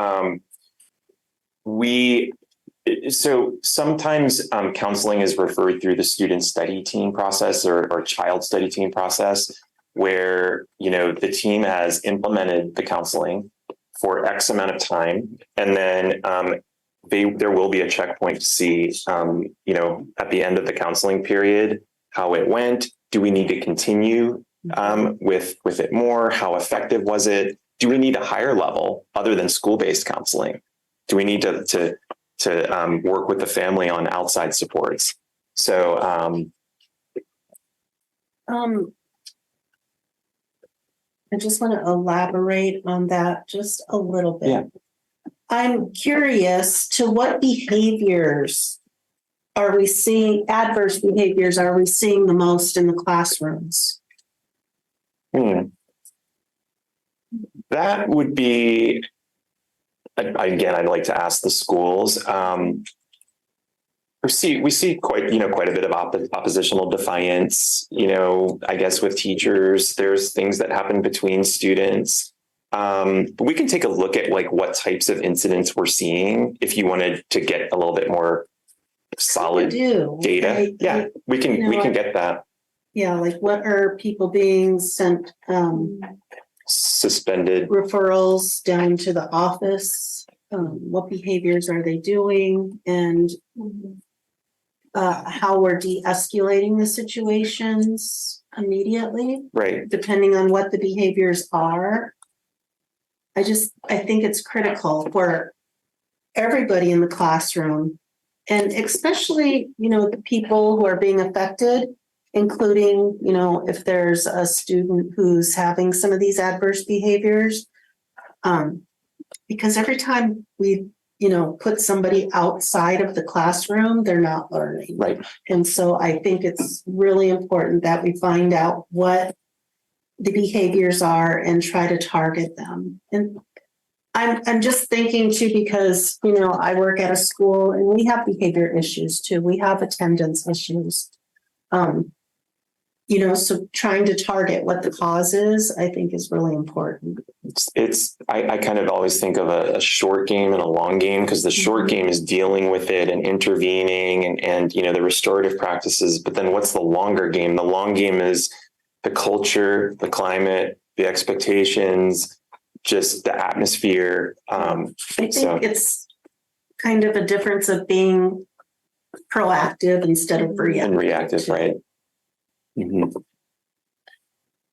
So sometimes counseling is referred through the student study team process or child study team process, where the team has implemented the counseling for X amount of time, and then there will be a checkpoint to see, at the end of the counseling period, how it went. Do we need to continue with it more? How effective was it? Do we need a higher level other than school-based counseling? Do we need to work with the family on outside supports? So,
I just want to elaborate on that just a little bit.
Yeah.
I'm curious, to what behaviors are we seeing, adverse behaviors are we seeing the most in the classrooms?
That would be, again, I'd like to ask the schools. We see quite a bit of oppositional defiance, I guess with teachers. There's things that happen between students. But we can take a look at like what types of incidents we're seeing if you wanted to get a little bit more solid data. We can get that.
Yeah, like what are people being sent
suspended
referrals down to the office? What behaviors are they doing? And how we're de-escalating the situations immediately,
right?
Depending on what the behaviors are. I think it's critical for everybody in the classroom, and especially, the people who are being affected, including, if there's a student who's having some of these adverse behaviors. Because every time we put somebody outside of the classroom, they're not learning.
Right.
And so I think it's really important that we find out what the behaviors are and try to target them. And I'm just thinking too, because, I work at a school and we have behavior issues too. We have attendance issues. So trying to target what the cause is, I think is really important.
I kind of always think of a short game and a long game, because the short game is dealing with it and intervening and the restorative practices. But then what's the longer game? The long game is the culture, the climate, the expectations, just the atmosphere.
I think it's kind of a difference of being proactive instead of reactive.
And reactive, right? Mm-hmm.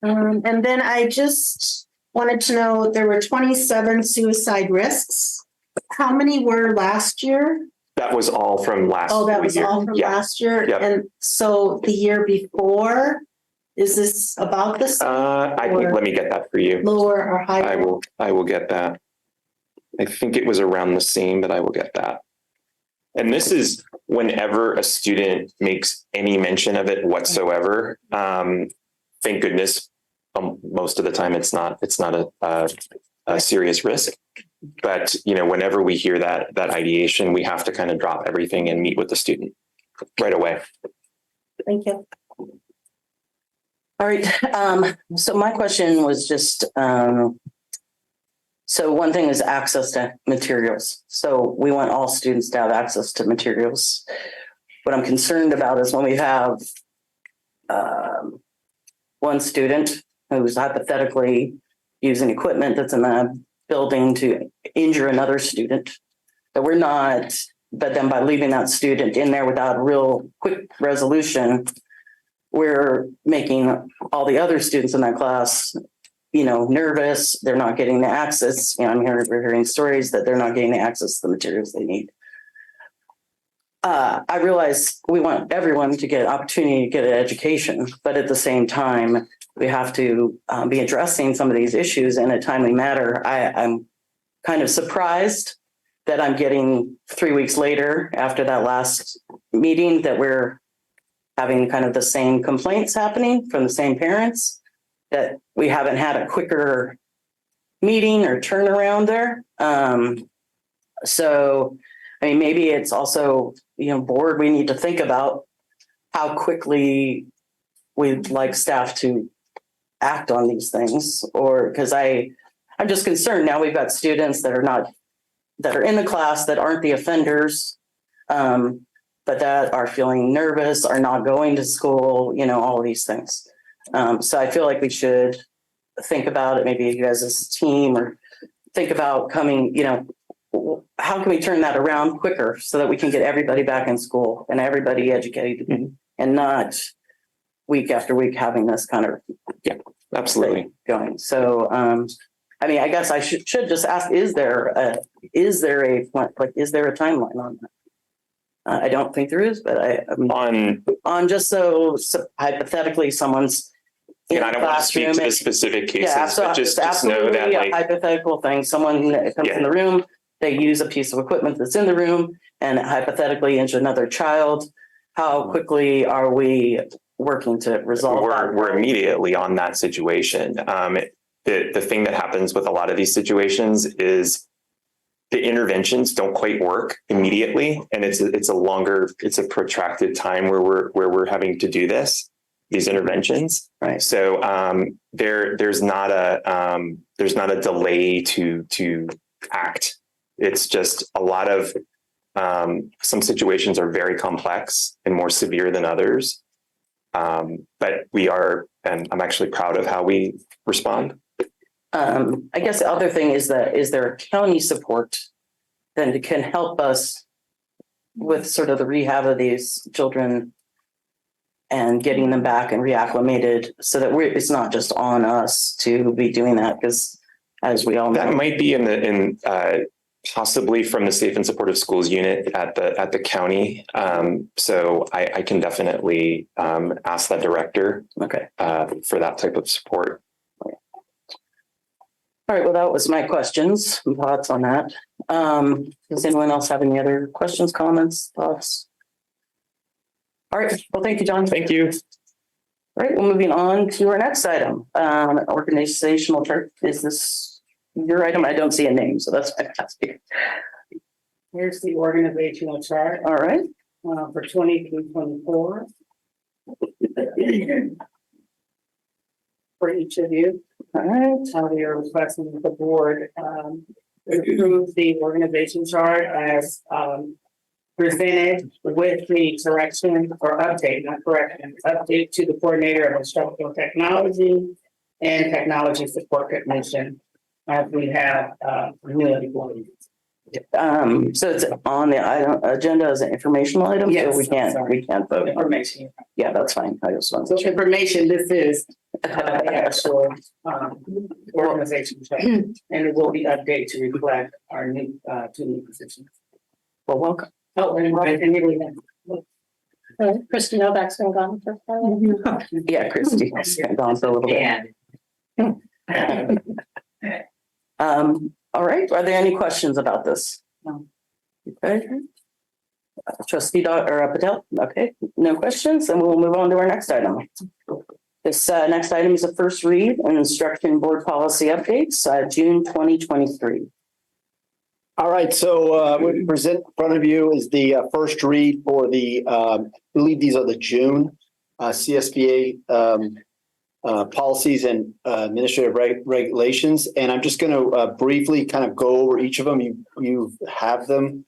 And then I just wanted to know, there were 27 suicide risks how many were last year?
That was all from last.
Oh, that was
year.
all from
Yeah.
last year?
Yep.
And so the year before, is this about the same?
I think, let me get that for you.
Lower or higher?
I will get that. I think it was around the same, but I will get that. And this is whenever a student makes any mention of it whatsoever. Thank goodness, most of the time it's not a serious risk. But whenever we hear that ideation, we have to kind of drop everything and meet with the student right away.
Thank you.
All right. So my question was just, so one thing is access to materials. So we want all students to have access to materials. What I'm concerned about is when we have one student who's hypothetically using equipment that's in the building to injure another student, that we're not, but then by leaving that student in there without real quick resolution, we're making all the other students in that class, nervous. They're not getting the access. We're hearing stories that they're not getting the access to the materials they need. I realize we want everyone to get an opportunity to get an education, but at the same time, we have to be addressing some of these issues in a timely manner. I'm kind of surprised that I'm getting 3 weeks later after that last meeting that we're having kind of the same complaints happening from the same parents, that we haven't had a quicker meeting or turnaround there. So, maybe it's also, board, we need to think about how quickly we'd like staff to act on these things, or because I'm just concerned now we've got students that are in the class that aren't the offenders, but that are feeling nervous, are not going to school, all of these things. So I feel like we should think about it, maybe you guys as a team, or think about coming, how can we turn that around quicker so that we can get everybody back in school and everybody educated and not week after week having this kind of
absolutely
going. So, I guess I should just ask, is there a timeline on that? I don't think there is, but on just so hypothetically someone's in
I don't want to speak to the specific cases, but just know that
a hypothetical thing, someone comes in the room, they use a piece of equipment that's in the room and hypothetically injure another child. How quickly are we working to resolve that?
We're immediately on that situation. The thing that happens with a lot of these situations is the interventions don't quite work immediately, and it's a protracted time where we're having to do these interventions.
Right.
So there's not a delay to act. It's just a lot of some situations are very complex and more severe than others. But we are, and I'm actually proud of how we respond.
I guess the other thing is there a county support that can help us with sort of the rehab of these children and getting them back and reacclimated so that it's not just on us to be doing that, because as we all know.
That might be in possibly from the Safe and Supportive Schools unit at the county. So I can definitely ask that director for that type of support.
All right, well, that was my questions and thoughts on that. Does anyone else have any other questions, comments, thoughts? All right, well, thank you, John.
Thank you.
All right, well, moving on to our next item. Organizational chart. Is this your item? I don't see a name, so that's fantastic.
Here's the organizational chart.
All right.
For 23-24. For each of you.
All right.
How we are requesting that the board approve the organization chart as presented with the correction or update, not correction, update to the coordinator of instructional technology and technology support commission as we have new employees.
So it's on the item agenda as an informational item.
Yes,
so we can't vote.
Information.
Yeah, that's fine. I just want
So information, this is actual, organization chart. And it will be updated to reflect our new, two new positions.
Well, welcome.
Oh, and
Christy Novak's been gone for a while.
Yeah, Christy, gone for a little bit. All right, are there any questions about this?
No.
Okay. Trustee Patel, okay, no questions, then we'll move on to our next item. This next item is a first read and instruction board policy updates, June 2023.
All right, so what we present in front of you is the first read for the, I believe these are the June CSBA policies and administrative regulations. And I'm just going to briefly kind of go over each of them. You have them.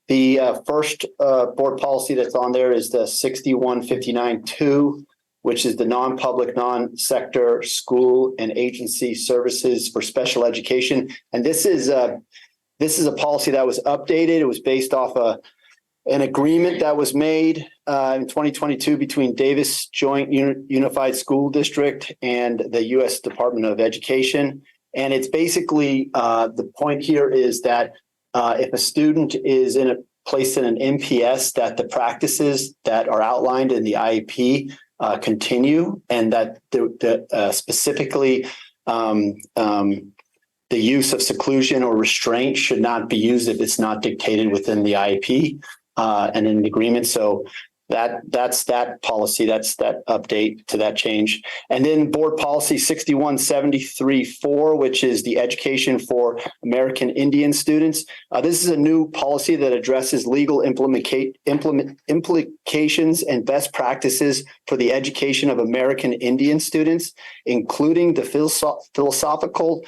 The first board policy that's on there is the 6159-2, which is the non-public, non-sector school and agency services for special education. And this is a policy that was updated. It was based off an agreement that was made in 2022 between Davis Joint Unified School District and the U.S. Department of Education. And it's basically, the point here is that if a student is placed in an MPS, that the practices that are outlined in the IEP continue, and that specifically the use of seclusion or restraint should not be used if it's not dictated within the IEP and in the agreement. So that's that policy, that's that update to that change. And then board policy 6173-4, which is the education for American Indian students. This is a new policy that addresses legal implications and best practices for the education of American Indian students, including the philosophical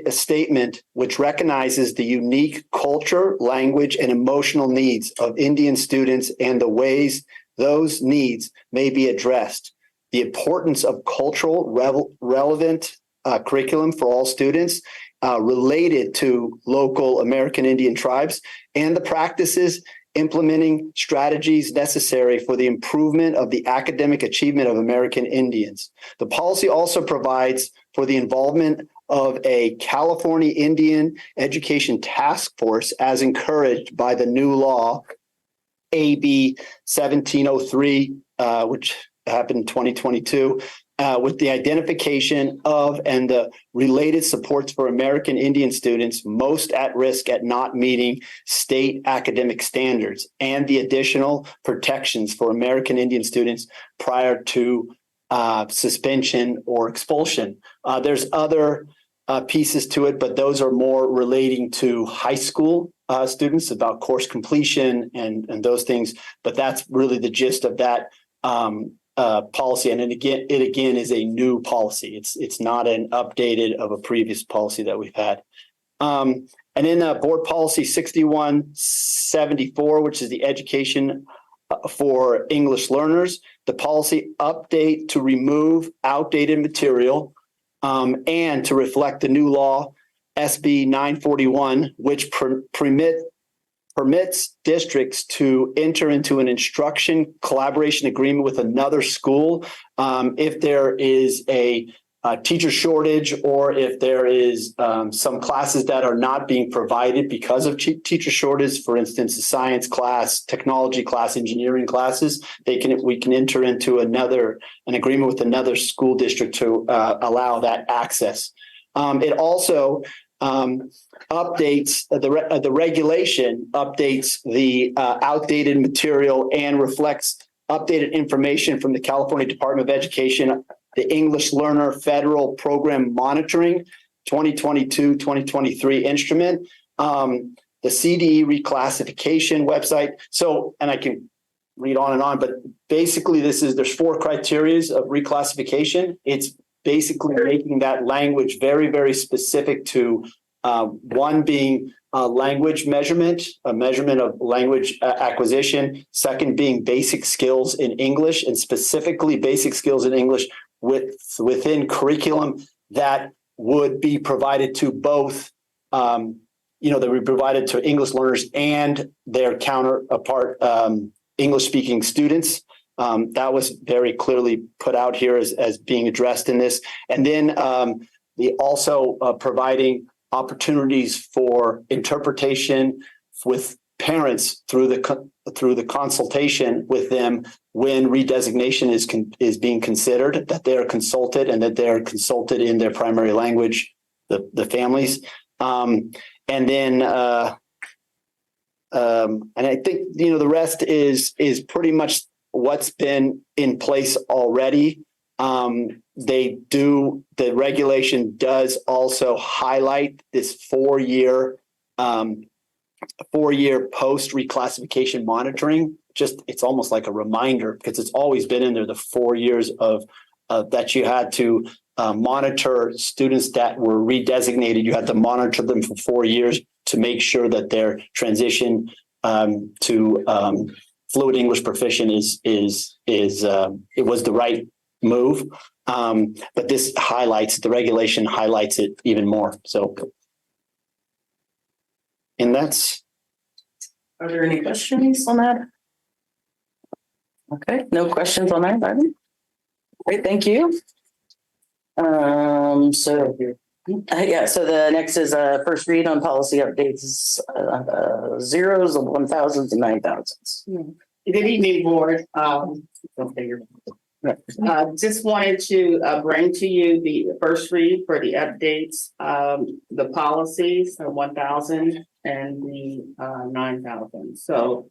statement which recognizes the unique culture, language, and emotional needs of Indian students and the ways those needs may be addressed. The importance of cultural relevant curriculum for all students related to local American Indian tribes, and the practices implementing strategies necessary for the improvement of the academic achievement of American Indians. The policy also provides for the involvement of a California Indian Education Task Force as encouraged by the new law, AB 1703, which happened in 2022, with the identification of and the related supports for American Indian students most at risk at not meeting state academic standards, and the additional protections for American Indian students prior to suspension or expulsion. There's other pieces to it, but those are more relating to high school students, about course completion and those things. But that's really the gist of that policy. And it again is a new policy. It's not an updated of a previous policy that we've had. And then board policy 6174, which is the education for English learners, the policy update to remove outdated material and to reflect the new law, SB 941, which permits districts to enter into an instruction collaboration agreement with another school if there is a teacher shortage, or if there is some classes that are not being provided because of teacher shortage. For instance, a science class, technology class, engineering classes, we can enter into an agreement with another school district to allow that access. It also updates the regulation, updates the outdated material, and reflects updated information from the California Department of Education, the English Learner Federal Program Monitoring 2022-2023 instrument, the CDE reclassification website. So, and I can read on and on, but basically there's 4 criteria of reclassification. It's basically making that language very, very specific to one being language measurement, a measurement of language acquisition. Second being basic skills in English, and specifically basic skills in English within curriculum that would be provided to both, that would be provided to English learners and their counterpart English speaking students.
That was very clearly put out here as being addressed in this. And then the also providing opportunities for interpretation with parents through the consultation with them when redesignation is being considered, that they are consulted and that they're consulted in their primary language, the families. And then and I think, the rest is pretty much what's been in place already. The regulation does also highlight this 4-year post reclassification monitoring. It's almost like a reminder, because it's always been in there, the 4 years of that you had to monitor students that were redesignated. You had to monitor them for 4 years to make sure that their transition to fluent English proficient it was the right move. But this the regulation highlights it even more. So, and that's.
Are there any questions on that? Okay, no questions on that, Ivan? Great, thank you. So the next is first read on policy updates, zeros of 1,000s and 9,000s.
Good evening, board. Just wanted to bring to you the first read for the updates, the policies, the 1,000 and the 9,000. So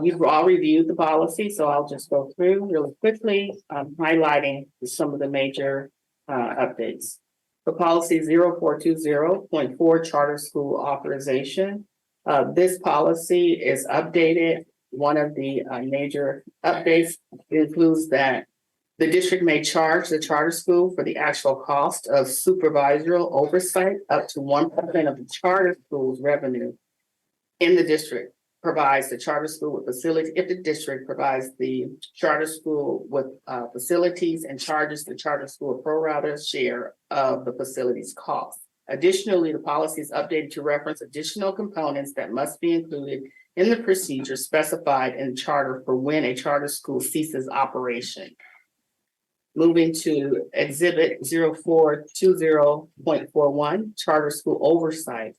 you've all reviewed the policy, so I'll just go through really quickly, highlighting some of the major updates. For policy 0420.4 charter school authorization, this policy is updated. One of the major updates includes that the district may charge the charter school for the actual cost of supervisorial oversight up to 1% of the charter school's revenue in the district. Provides the charter school with facilities, if the district provides the charter school with facilities and charges the charter school a pro rata share of the facilities cost. Additionally, the policy is updated to reference additional components that must be included in the procedure specified in the charter for when a charter school ceases operation. Moving to exhibit 0420.41, charter school oversight.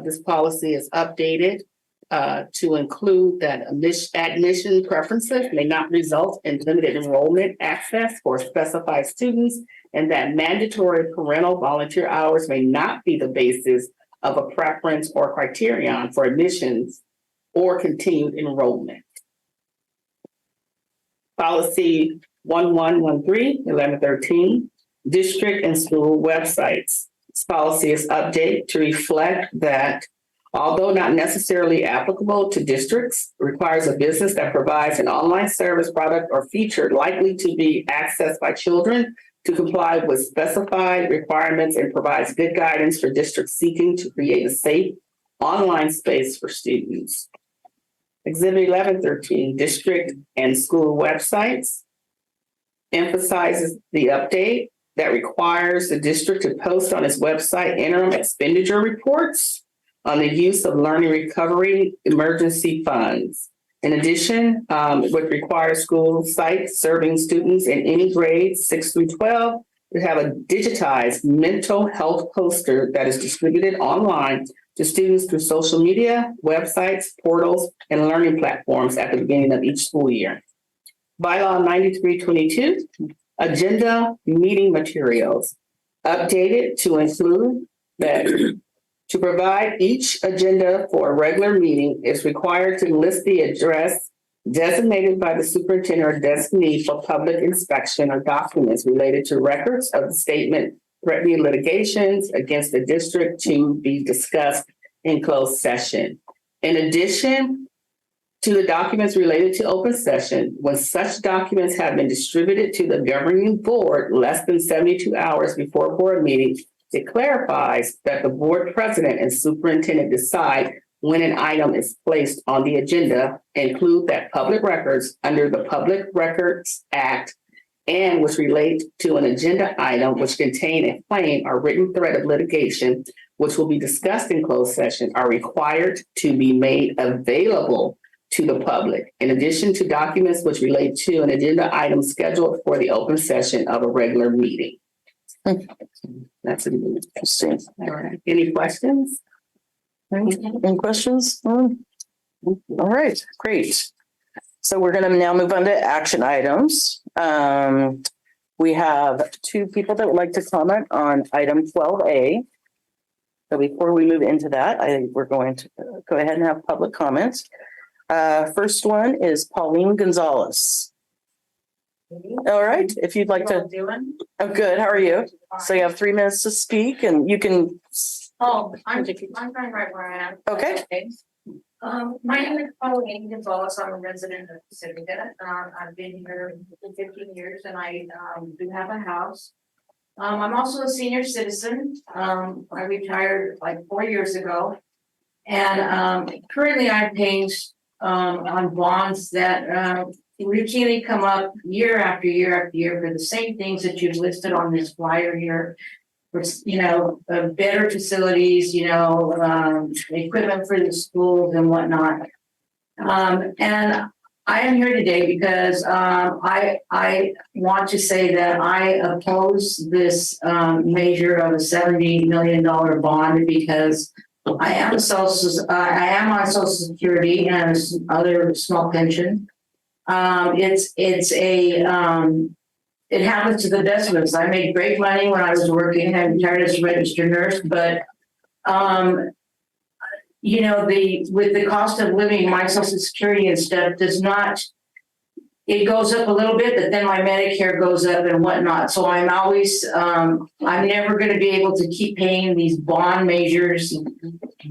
This policy is updated to include that admission preferences may not result in limited enrollment access for specified students, and that mandatory parental volunteer hours may not be the basis of a preference or criterion for admissions or continued enrollment. Policy 1113, district and school websites. This policy is updated to reflect that although not necessarily applicable to districts, requires a business that provides an online service, product, or feature likely to be accessed by children to comply with specified requirements and provides good guidance for districts seeking to create a safe online space for students. Exhibit 1113, district and school websites, emphasizes the update that requires the district to post on its website interim expenditure reports on the use of learning recovery emergency funds. In addition, it would require school sites serving students in any grades 6 through 12 to have a digitized mental health poster that is distributed online to students through social media, websites, portals, and learning platforms at the beginning of each school year. Bylaw 9322, agenda meeting materials, updated to include that to provide each agenda for a regular meeting is required to list the address designated by the superintendent or designee for public inspection or documents related to records of the statement threatening litigations against the district to be discussed in closed session. In addition to the documents related to open session, when such documents have been distributed to the governing board less than 72 hours before board meeting, it clarifies that the board president and superintendent decide when an item is placed on the agenda, include that public records under the Public Records Act and which relate to an agenda item which contain a claim or written threat of litigation, which will be discussed in closed session, are required to be made available to the public, in addition to documents which relate to an agenda item scheduled for the open session of a regular meeting. That's interesting. All right. Any questions?
Any questions? All right, great. So we're going to now move on to action items. We have two people that would like to comment on item 12A. So before we move into that, I think we're going to go ahead and have public comments. First one is Pauline Gonzalez. All right, if you'd like to. I'm good. How are you? So you have 3 minutes to speak, and you can.
Oh, I'm going right where I am.
Okay.
My name is Pauline Gonzalez. I'm a resident of Pacifica. I've been here for 15 years, and I do have a house. I'm also a senior citizen. I retired like 4 years ago, and currently I'm paying on bonds that routinely come up year after year after year for the same things that you've listed on this flyer here. For, better facilities, equipment for the schools and whatnot. And I am here today because I want to say that I oppose this measure of a $70 million bond because I am on Social Security and other small pension. It happens to the best of us. I made great money when I was working. I retired as a registered nurse, but with the cost of living, my Social Security and stuff does not. It goes up a little bit, but then my Medicare goes up and whatnot. So I'm always, I'm never going to be able to keep paying these bond measures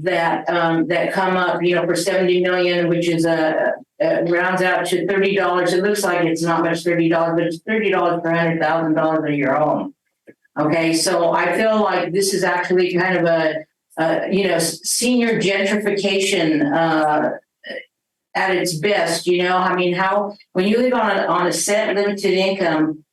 that come up, for 70 million, which is rounds out to $30. It looks like it's not much $30, but it's $30 per $100,000 of your own. Okay, so I feel like this is actually kind of a senior gentrification at its best. When you live on a set limited income,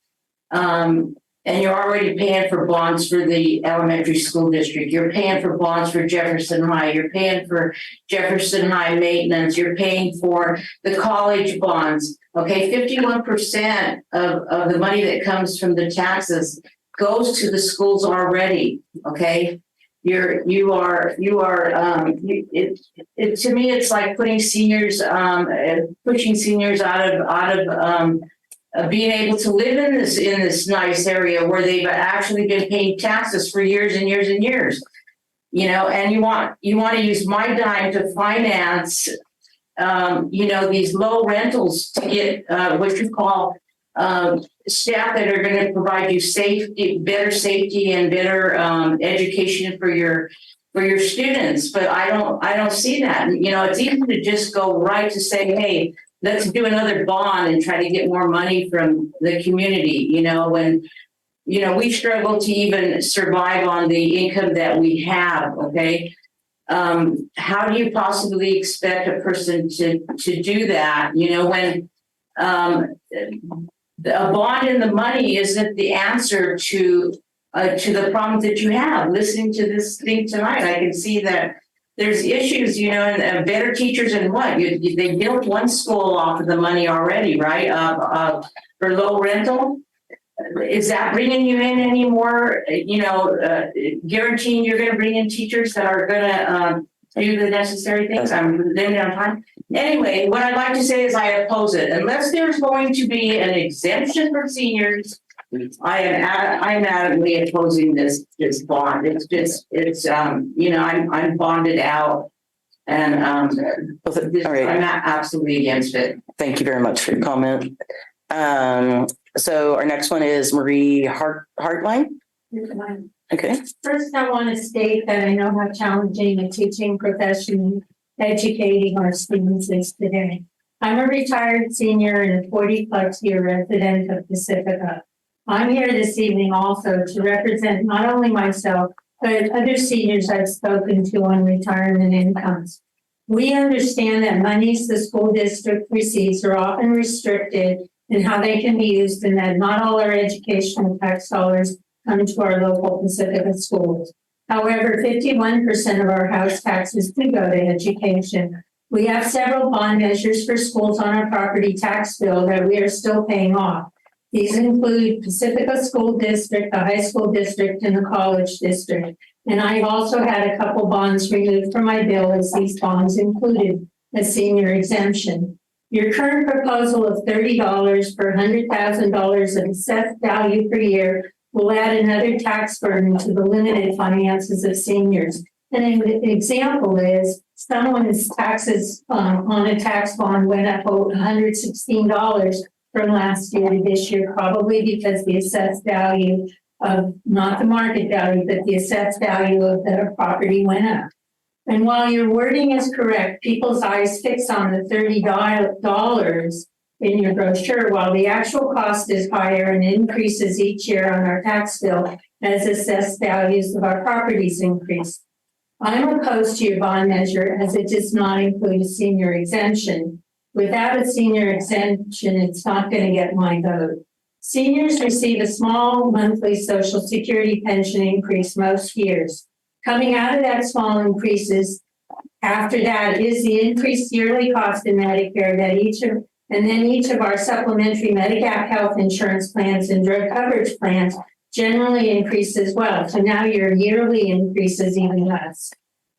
and you're already paying for bonds for the elementary school district, you're paying for bonds for Jefferson High, you're paying for Jefferson High maintenance, you're paying for the college bonds. Okay, 51% of the money that comes from the taxes goes to the schools already. Okay. To me, it's like putting seniors, pushing seniors out of being able to live in this nice area where they've actually been paying taxes for years and years and years, and you want to use my dime to finance, these low rentals to get what you call staff that are going to provide you better safety and better education for your students. But I don't see that. It's easy to just go right to say, hey, let's do another bond and try to get more money from the community. When we struggle to even survive on the income that we have. Okay. How do you possibly expect a person to do that? When a bond and the money isn't the answer to the problems that you have. Listening to this thing tonight, I can see that there's issues, and better teachers and what they built one school off of the money already, right? For low rental. Is that bringing you in any more? Guaranteeing you're going to bring in teachers that are going to do the necessary things. I'm limited on time. Anyway, what I'd like to say is I oppose it. Unless there's going to be an exemption for seniors, I am adamantly opposing this bond. I'm bonded out, and I'm absolutely against it.
Thank you very much for your comment. So our next one is Marie Hartline. Okay.
First, I want to state that I know how challenging a teaching profession, educating our students is today. I'm a retired senior and a 40-plus year resident of Pacifica. I'm here this evening also to represent not only myself, but other seniors I've spoken to on retirement incomes. We understand that monies the school district receives are often restricted in how they can be used, and that not all our educational tax dollars come to our local Pacifica schools. However, 51% of our house taxes do go to education. We have several bond measures for schools on our property tax bill that we are still paying off. These include Pacifica School District, the high school district, and the college district. And I've also had a couple bonds removed from my bill as these bonds included a senior exemption. Your current proposal of $30 per $100,000 of assessed value per year will add another tax burden to the limited finances of seniors. And an example is someone's taxes on a tax bond went up $116 from last year to this year, probably because the assessed value of, not the market value, but the assessed value of the property went up. And while your wording is correct, people's eyes fix on the $30 in your brochure, while the actual cost is higher and increases each year on our tax bill as assessed values of our properties increase. I'm opposed to your bond measure as it does not include a senior exemption. Without a senior exemption, it's not going to get my vote. Seniors receive a small monthly Social Security pension increase most years. Coming out of that small increases, after that is the increased yearly cost in Medicare that each of our supplementary Medigap health insurance plans and drug coverage plans generally increase as well. So now your yearly increase is even less.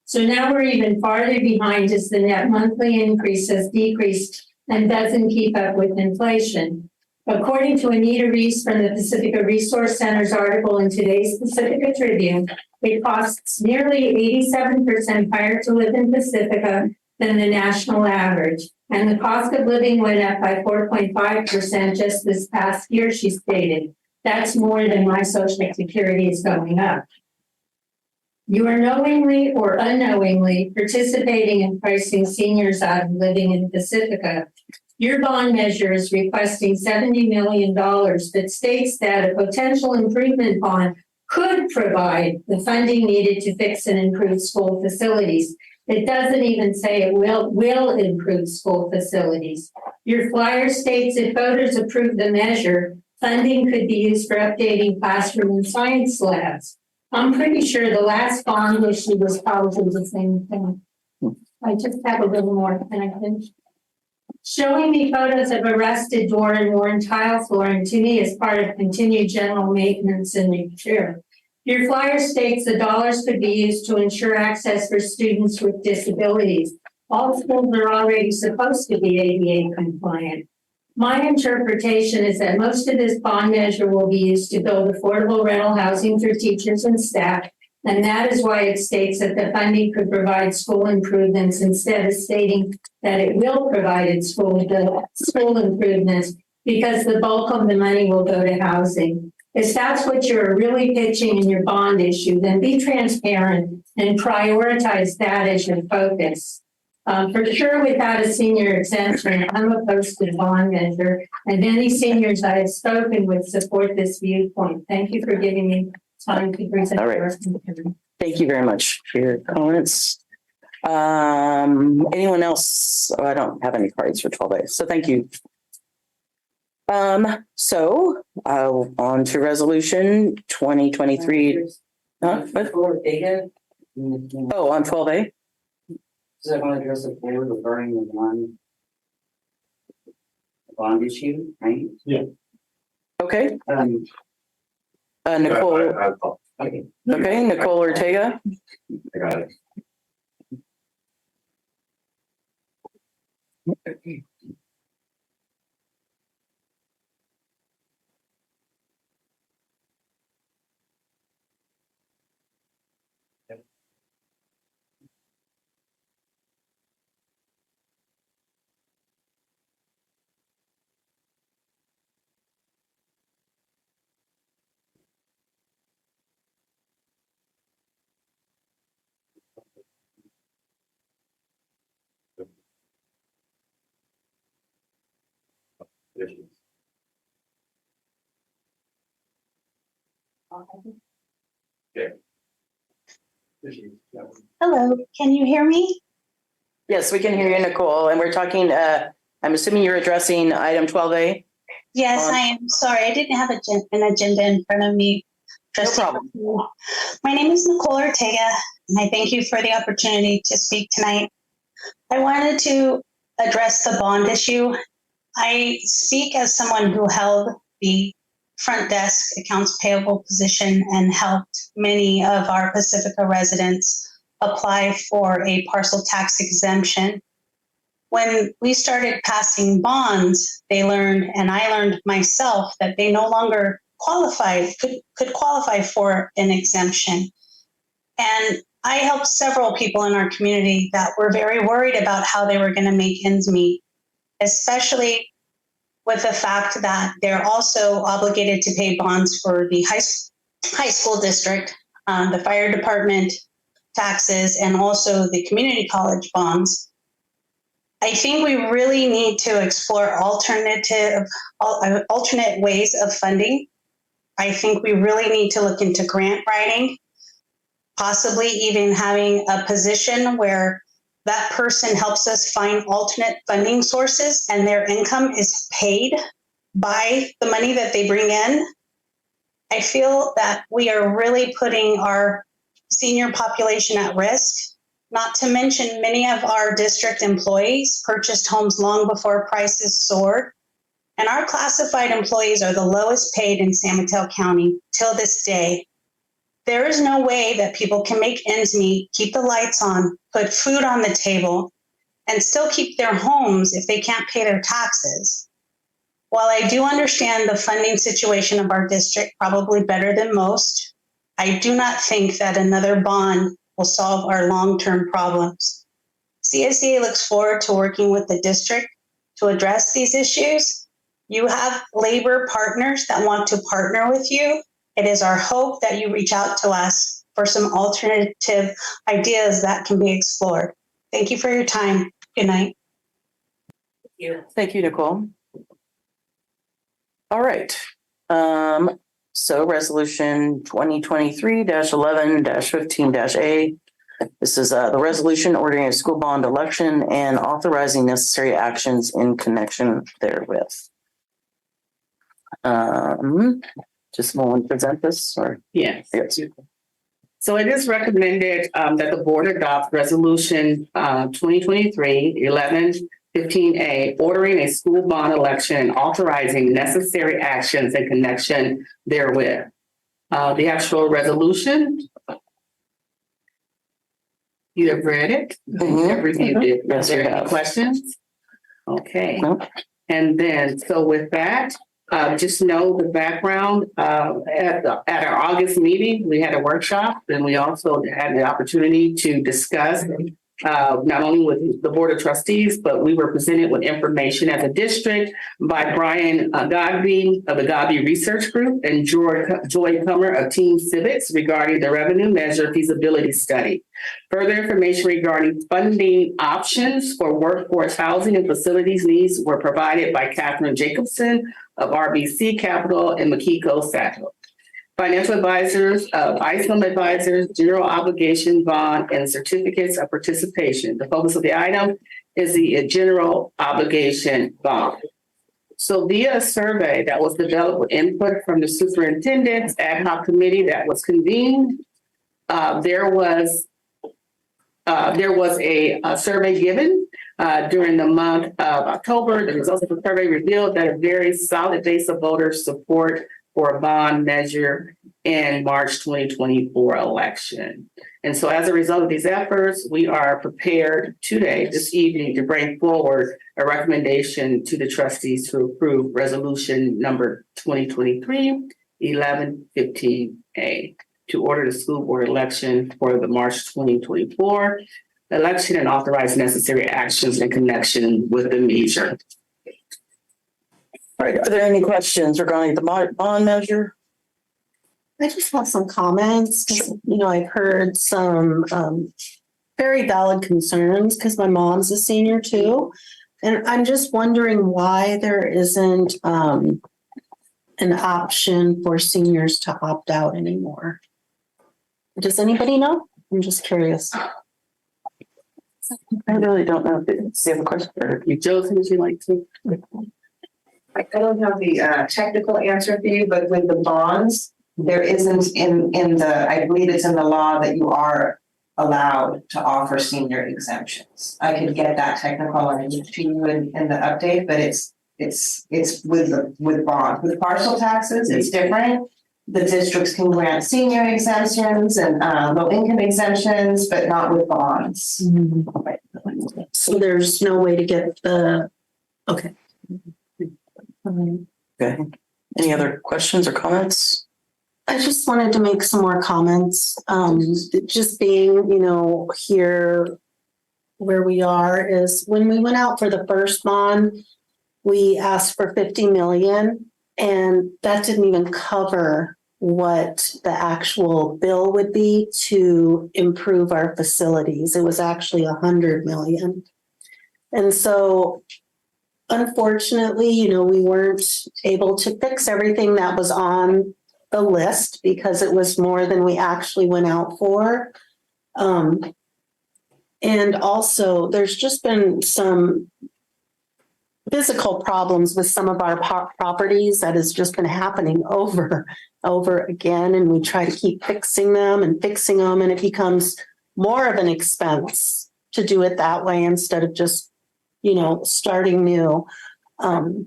So now we're even farther behind as the net monthly increase has decreased and doesn't keep up with inflation. According to Anita Reese from the Pacifica Resource Center's article in today's Pacifica Tribune, it costs nearly 87% higher to live in Pacifica than the national average. And the cost of living went up by 4.5% just this past year, she stated. That's more than my Social Security is going up. You are knowingly or unknowingly participating in pricing seniors out of living in Pacifica. Your bond measure is requesting $70 million that states that a potential improvement bond could provide the funding needed to fix and improve school facilities. It doesn't even say it will improve school facilities. Your flyer states if voters approve the measure, funding could be used for updating classroom and science labs. I'm pretty sure the last bond issue was probably the same thing. I just have a little more, and I finish. Showing me photos of a rusted door and worn tile flooring to me is part of continued general maintenance and repair. Your flyer states the dollars could be used to ensure access for students with disabilities. All schools are already supposed to be ADA compliant. My interpretation is that most of this bond measure will be used to build affordable rental housing for teachers and staff, and that is why it states that the funding could provide school improvements instead of stating that it will provide school improvements, because the bulk of the money will go to housing. If that's what you're really pitching in your bond issue, then be transparent and prioritize that as your focus. For sure, without a senior exemption, I'm opposed to the bond measure, and any seniors I have spoken with support this viewpoint. Thank you for giving me time to present.
All right. Thank you very much for your comments. Anyone else? Oh, I don't have any cards for 12A, so thank you. So on to resolution 2023. Huh? What? Oh, on 12A.
Does everyone address the board regarding the bond issue, right?
Yeah. Okay. Nicole.
Okay.
Okay, Nicole Ortega.
I got it.
Hello, can you hear me?
Yes, we can hear you, Nicole. And we're talking, I'm assuming you're addressing item 12A?
Yes, I am. Sorry, I didn't have an agenda in front of me.
No problem.
My name is Nicole Ortega, and I thank you for the opportunity to speak tonight. I wanted to address the bond issue. I speak as someone who held the front desk accounts payable position and helped many of our Pacifica residents apply for a parcel tax exemption. When we started passing bonds, they learned, and I learned myself, that they no longer could qualify for an exemption. And I helped several people in our community that were very worried about how they were going to make ends meet, especially with the fact that they're also obligated to pay bonds for the high school district, the fire department taxes, and also the community college bonds. I think we really need to explore alternate ways of funding. I think we really need to look into grant writing, possibly even having a position where that person helps us find alternate funding sources and their income is paid by the money that they bring in. I feel that we are really putting our senior population at risk. Not to mention, many of our district employees purchased homes long before prices soared. And our classified employees are the lowest paid in San Mateo County till this day. There is no way that people can make ends meet, keep the lights on, put food on the table, and still keep their homes if they can't pay their taxes. While I do understand the funding situation of our district probably better than most, I do not think that another bond will solve our long-term problems. CSEA looks forward to working with the district to address these issues. You have labor partners that want to partner with you. It is our hope that you reach out to us for some alternative ideas that can be explored. Thank you for your time. Good night.
Thank you, Nicole. All right. So resolution 2023-11-15-A. This is the resolution ordering a school bond election and authorizing necessary actions in connection therewith. Just someone present this or?
Yes.
Yes.
So it is recommended that the board adopt resolution 2023-11-15A, ordering a school bond election and authorizing necessary actions in connection therewith. The actual resolution, you have read it? You have reviewed it.
Yes,
Are there
we
any
have.
questions? Okay.
No.
And then, so with that, just know the background, at our August meeting, we had a workshop, and we also had the opportunity to discuss not only with the Board of Trustees, but we were presented with information as a district by Brian Godby of the Godby Research Group and Joy Comer of Team Civics regarding the revenue measure feasibility study. Further information regarding funding options for workforce housing and facilities needs were provided by Catherine Jacobson of RBC Capital and Makiko Sato. Financial advisors of ISOM advisors, general obligation bond, and certificates of participation. The focus of the item is the general obligation bond. So via a survey that was developed with input from the superintendent's ad hoc committee that was convened, there was a survey given during the month of October. The results of the survey revealed that a very solid base of voter support for a bond measure in March 2024 election. And so as a result of these efforts, we are prepared today, this evening, to bring forward a recommendation to the trustees to approve resolution number 2023-11-15A to order the school board election for the March 2024 election and authorize necessary actions in connection with the measure.
All right, are there any questions regarding the bond measure?
I just have some comments, 'cause, I've heard some very valid concerns because my mom's a senior too. And I'm just wondering why there isn't an option for seniors to opt out anymore. Does anybody know? I'm just curious.
I really don't know. Do you have a question? Or
Josie, would you like to?
I don't have the technical answer for you, but with the bonds, there isn't in the, I believe it's in the law that you are allowed to offer senior exemptions. I could get that technical and to you in the update, but it's with bond. With parcel taxes, it's different. The districts can grant senior exemptions and low income exemptions, but not with bonds.
So there's no way to get the, okay.
Okay. Any other questions or comments?
I just wanted to make some more comments. Just being, here where we are is when we went out for the first bond, we asked for 50 million, and that didn't even cover what the actual bill would be to improve our facilities. It was actually 100 million. And so unfortunately, we weren't able to fix everything that was on the list because it was more than we actually went out for. And also there's just been some physical problems with some of our properties that has just been happening over again. And we try to keep fixing them, and it becomes more of an expense to do it that way instead of just, starting new. So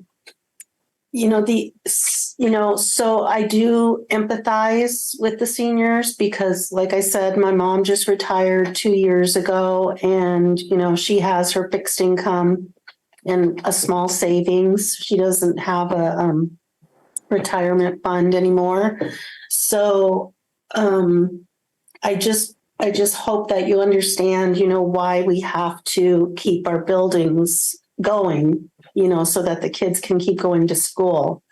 I do empathize with the seniors because, like I said, my mom just retired 2 years ago, and, she has her fixed income and a small savings. She doesn't have a retirement fund anymore. So I just hope that you understand, why we have to keep our buildings going, so that the kids can keep going to school.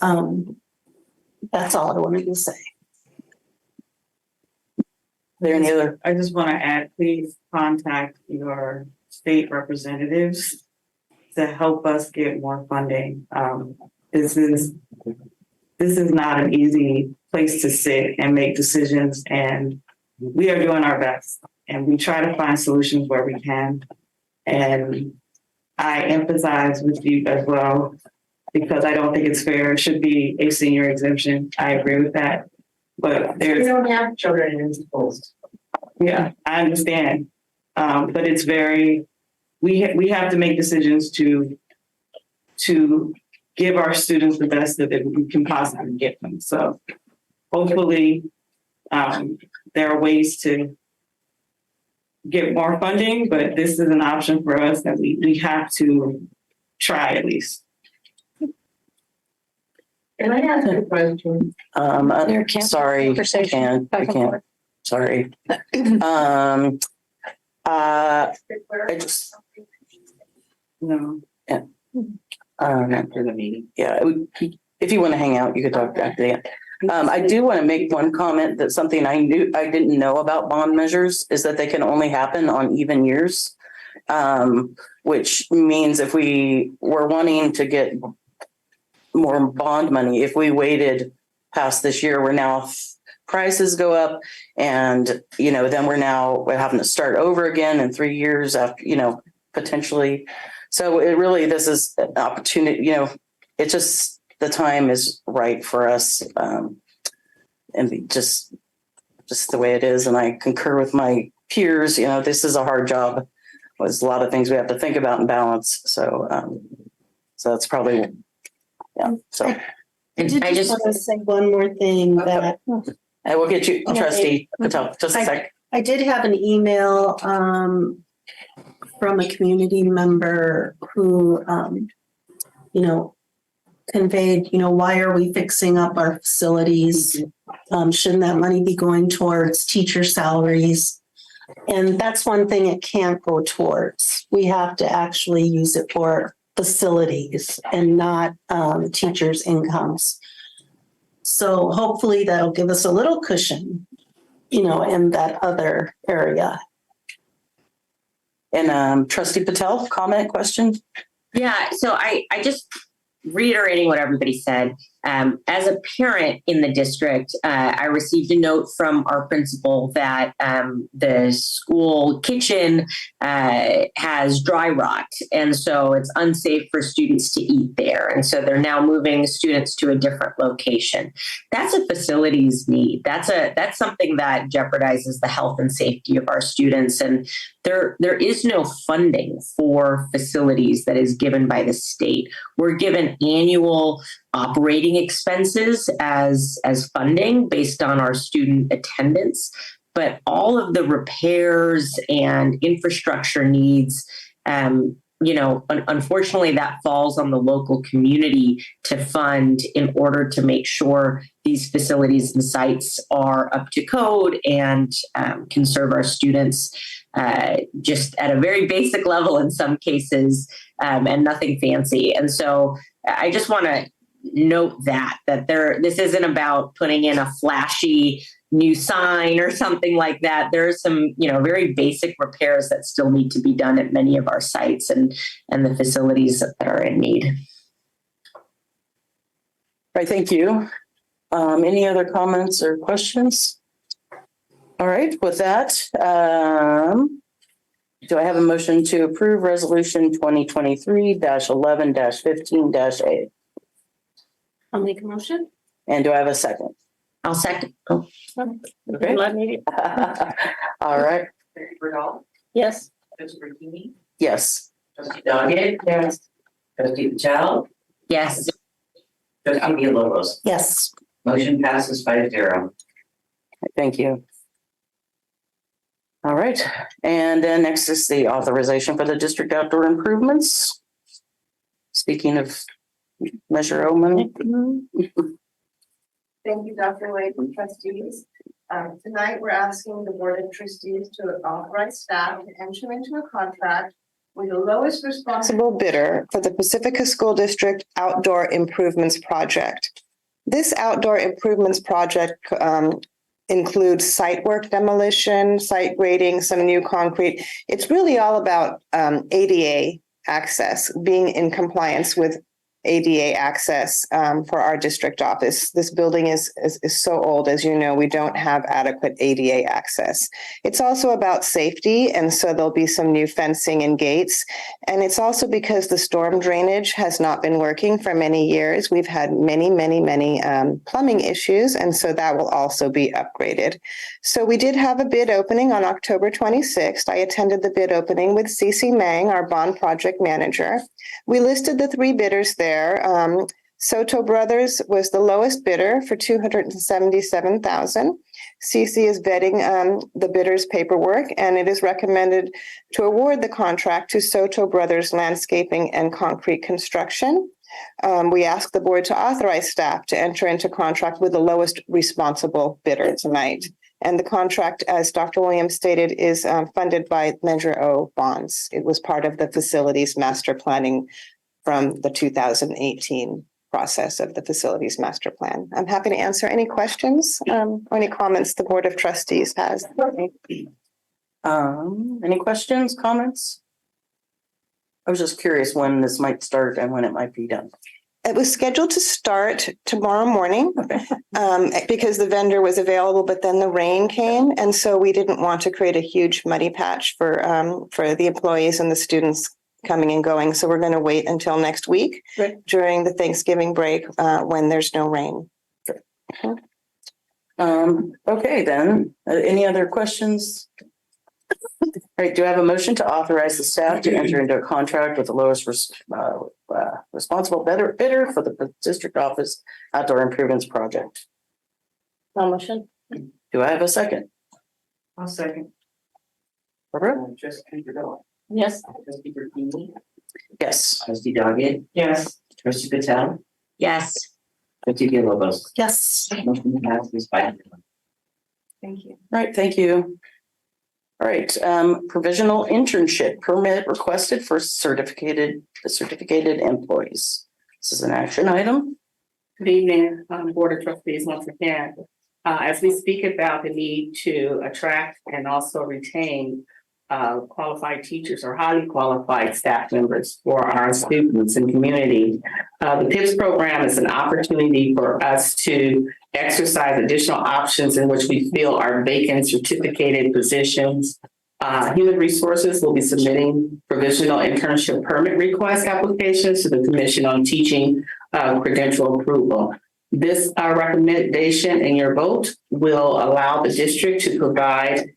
That's all I wanted to say.
Are there any other?
I just want to add, please contact your state representatives to help us get more funding. This is not an easy place to sit and make decisions, and we are doing our best, and we try to find solutions where we can. And I empathize with you as well, because I don't think it's fair. It should be a senior exemption. I agree with that. But
We don't have children in schools.
yeah, I understand. But it's we have to make decisions to give our students the best that we can possibly get them. So hopefully there are ways to get more funding, but this is an option for us that we have to try at least.
Can I ask a question?
Sorry, I can't. Sorry. I just.
No.
Yeah.
After the meeting.
Yeah, if you want to hang out, you could talk after that. I do want to make one comment that something I didn't know about bond measures is that they can only happen on even years, which means if we were wanting to get more bond money, if we waited past this year, where now prices go up, and then we're having to start over again in 3 years after, potentially. So this is an opportunity. It's just the time is right for us, and just the way it is. And I concur with my peers. This is a hard job. There's a lot of things we have to think about and balance. So that's probably. Yeah. So
I just want to say one more thing that
I will get you, Trustee Patel, just a sec.
I did have an email from a community member who, conveyed, why are we fixing up our facilities? Shouldn't that money be going towards teacher salaries? And that's one thing it can't go towards. We have to actually use it for facilities and not teachers' incomes. So hopefully that'll give us a little cushion, in that other area.
And Trustee Patel, comment, question?
Yeah, so I just reiterating what everybody said. As a parent in the district, I received a note from our principal that the school kitchen has dry rot, and so it's unsafe for students to eat there. And so they're now moving students to a different location. That's a facilities need. That's something that jeopardizes the health and safety of our students. And there is no funding for facilities that is given by the state. We're given annual operating expenses as funding based on our student attendance, but all of the repairs and infrastructure needs, unfortunately, that falls on the local community to fund in order to make sure these facilities and sites are up to code and can serve our students just at a very basic level in some cases, and nothing fancy. And so I just want to note that this isn't about putting in a flashy new sign or something like that. There are some, very basic repairs that still need to be done at many of our sites and the facilities that are in need.
Right, thank you. Any other comments or questions? All right, with that, do I have a motion to approve resolution 2023-11-15-A?
I'll make a motion.
And do I have a second?
I'll second. Oh.
Okay.
Let me.
All right.
Trustee Bernal,
Yes.
Trustee Burkini,
Yes.
Trustee Doggett. Yes. Trustee Patel,
Yes.
Trustee Villalobos.
Yes.
Motion passes 5-0.
Thank you. All right, and then next is the authorization for the district outdoor improvements. Speaking of Measure O money.
Thank you, Dr. Wade and trustees. Tonight, we're asking the Board of Trustees to authorize staff to enter into a contract with the lowest responsible
bidder for the Pacifica School District Outdoor Improvements Project. This outdoor improvements project includes site work demolition, site grading, some new concrete. It's really all about ADA access, being in compliance with ADA access for our district office. This building is so old, as you know, we don't have adequate ADA access. It's also about safety, and so there'll be some new fencing and gates. And it's also because the storm drainage has not been working for many years. We've had many plumbing issues, and so that will also be upgraded. So we did have a bid opening on October 26th. I attended the bid opening with Cece Mang, our bond project manager. We listed the three bidders there. Soto Brothers was the lowest bidder for $277,000. CC is vetting the bidder's paperwork, and it is recommended to award the contract to Soto Brothers Landscaping and Concrete Construction. We ask the board to authorize staff to enter into contract with the lowest responsible bidder tonight. And the contract, as Dr. Williams stated, is funded by Measure O bonds. It was part of the facilities master planning from the 2018 process of the facilities master plan. I'm happy to answer any questions or any comments the Board of Trustees has.
Any questions, comments? I was just curious when this might start and when it might be done.
It was scheduled to start tomorrow morning because the vendor was available, but then the rain came. And so we didn't want to create a huge muddy patch for the employees and the students coming and going. So we're going to wait until next week during the Thanksgiving break when there's no rain.
Okay, then. Any other questions? All right, do I have a motion to authorize the staff to enter into a contract with the lowest responsible bidder for the district office outdoor improvements project?
No motion.
Do I have a second?
I'll second.
Barbara?
Trustee Bernal,
Yes.
Trustee Burkini,
Yes.
Trustee Doggett. Yes. Trustee Patel,
Yes.
Trustee Villalobos.
Yes.
Motion passes 5-0.
Thank you.
All right, thank you. All right, provisional internship permit requested for certificated employees. This is an action item.
Good evening, Board of Trustees, once again. As we speak about the need to attract and also retain qualified teachers or highly qualified staff members for our students and community. The PIPS program is an opportunity for us to exercise additional options in which we feel are vacant certificated positions. Human Resources will be submitting provisional internship permit request applications to the Commission on Teaching credential approval. This recommendation and your vote will allow the district to provide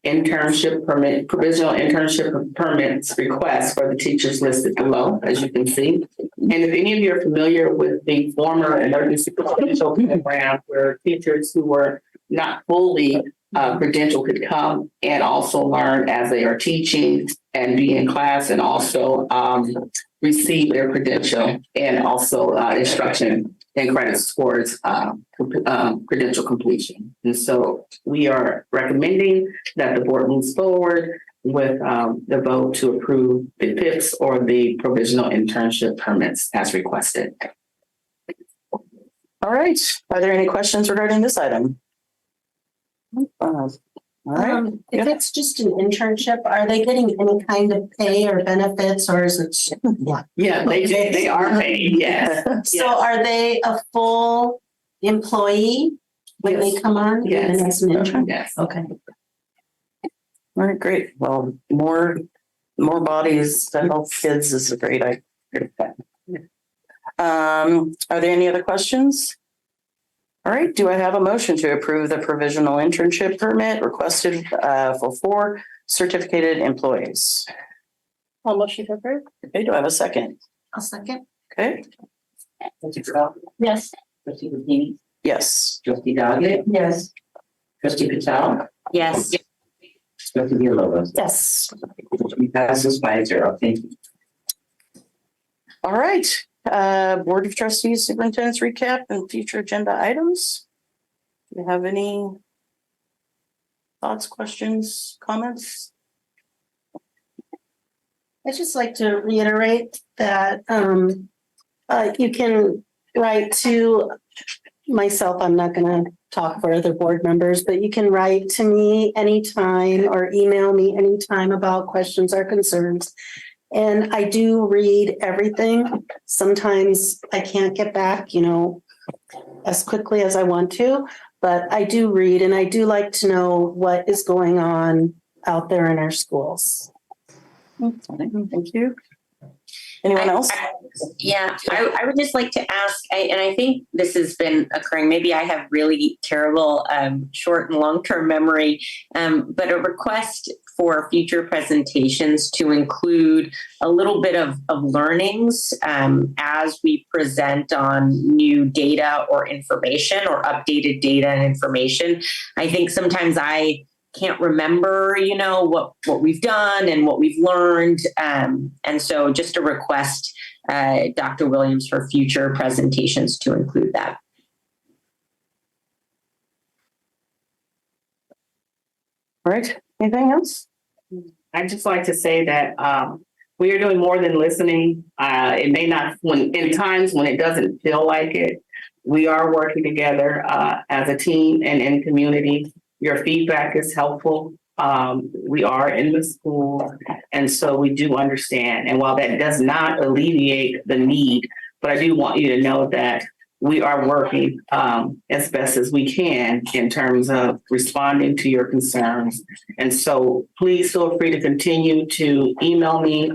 provisional internship permits requests for the teachers listed below, as you can see. And if any of you are familiar with the former emergency credential program, where teachers who were not fully credential could come and also learn as they are teaching and be in class, and also receive their credential and also instruction and credit scores credential completion. And so we are recommending that the board moves forward with the vote to approve the PIPs or the provisional internship permits as requested.
All right. Are there any questions regarding this item? All right.
If it's just an internship, are they getting any kind of pay or benefits, or is it?
Yeah, they are paid, yes.
So are they a full employee when they come on?
Yes.
Even as an intern?
Yes.
Okay.
All right, great. Well, more bodies to help kids is a great idea. Are there any other questions? All right, do I have a motion to approve the provisional internship permit requested for 4 certificated employees?
I'll motion to approve.
Okay, do I have a second?
I'll second.
Okay,
Trustee Trombley.
Yes.
Trustee Rubini.
yes.
Trustee Doggett.
Yes.
Trustee Patel.
Yes.
Trustee Villalobos.
Yes.
Motion passes 5-0. Thank you.
All right, Board of Trustees, Superintendent's recap and future agenda items. Do you have any thoughts, questions, comments?
I'd just like to reiterate that you can write to myself. I'm not going to talk for other board members, but you can write to me anytime or email me anytime about questions or concerns. And I do read everything. Sometimes I can't get back, as quickly as I want to, but I do read, and I do like to know what is going on out there in our schools.
Thank you. Anyone else?
I would just like to ask, and I think this has been occurring, maybe I have really terrible short and long-term memory, but a request for future presentations to include a little bit of learnings as we present on new data or information or updated data and information. I think sometimes I can't remember, what we've done and what we've learned. And so just a request, Dr. Williams, for future presentations to include that.
All right, anything else?
I'd just like to say that we are doing more than listening. It may not, in times when it doesn't feel like it, we are working together as a team and in community. Your feedback is helpful. We are in the school, and so we do understand. And while that does not alleviate the need, but I do want you to know that we are working as best as we can in terms of responding to your concerns. And so please feel free to continue to email me,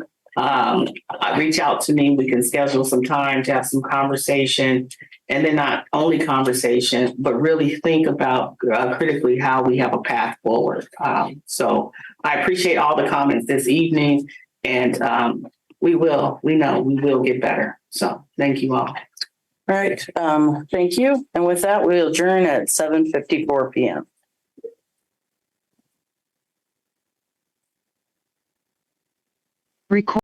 reach out to me. We can schedule some time to have some conversation. And then not only conversation, but really think about critically how we have a path forward. So I appreciate all the comments this evening, and we know we will get better. So thank you all.
All right, thank you. And with that, we'll adjourn at 7:54 p.m.
Record.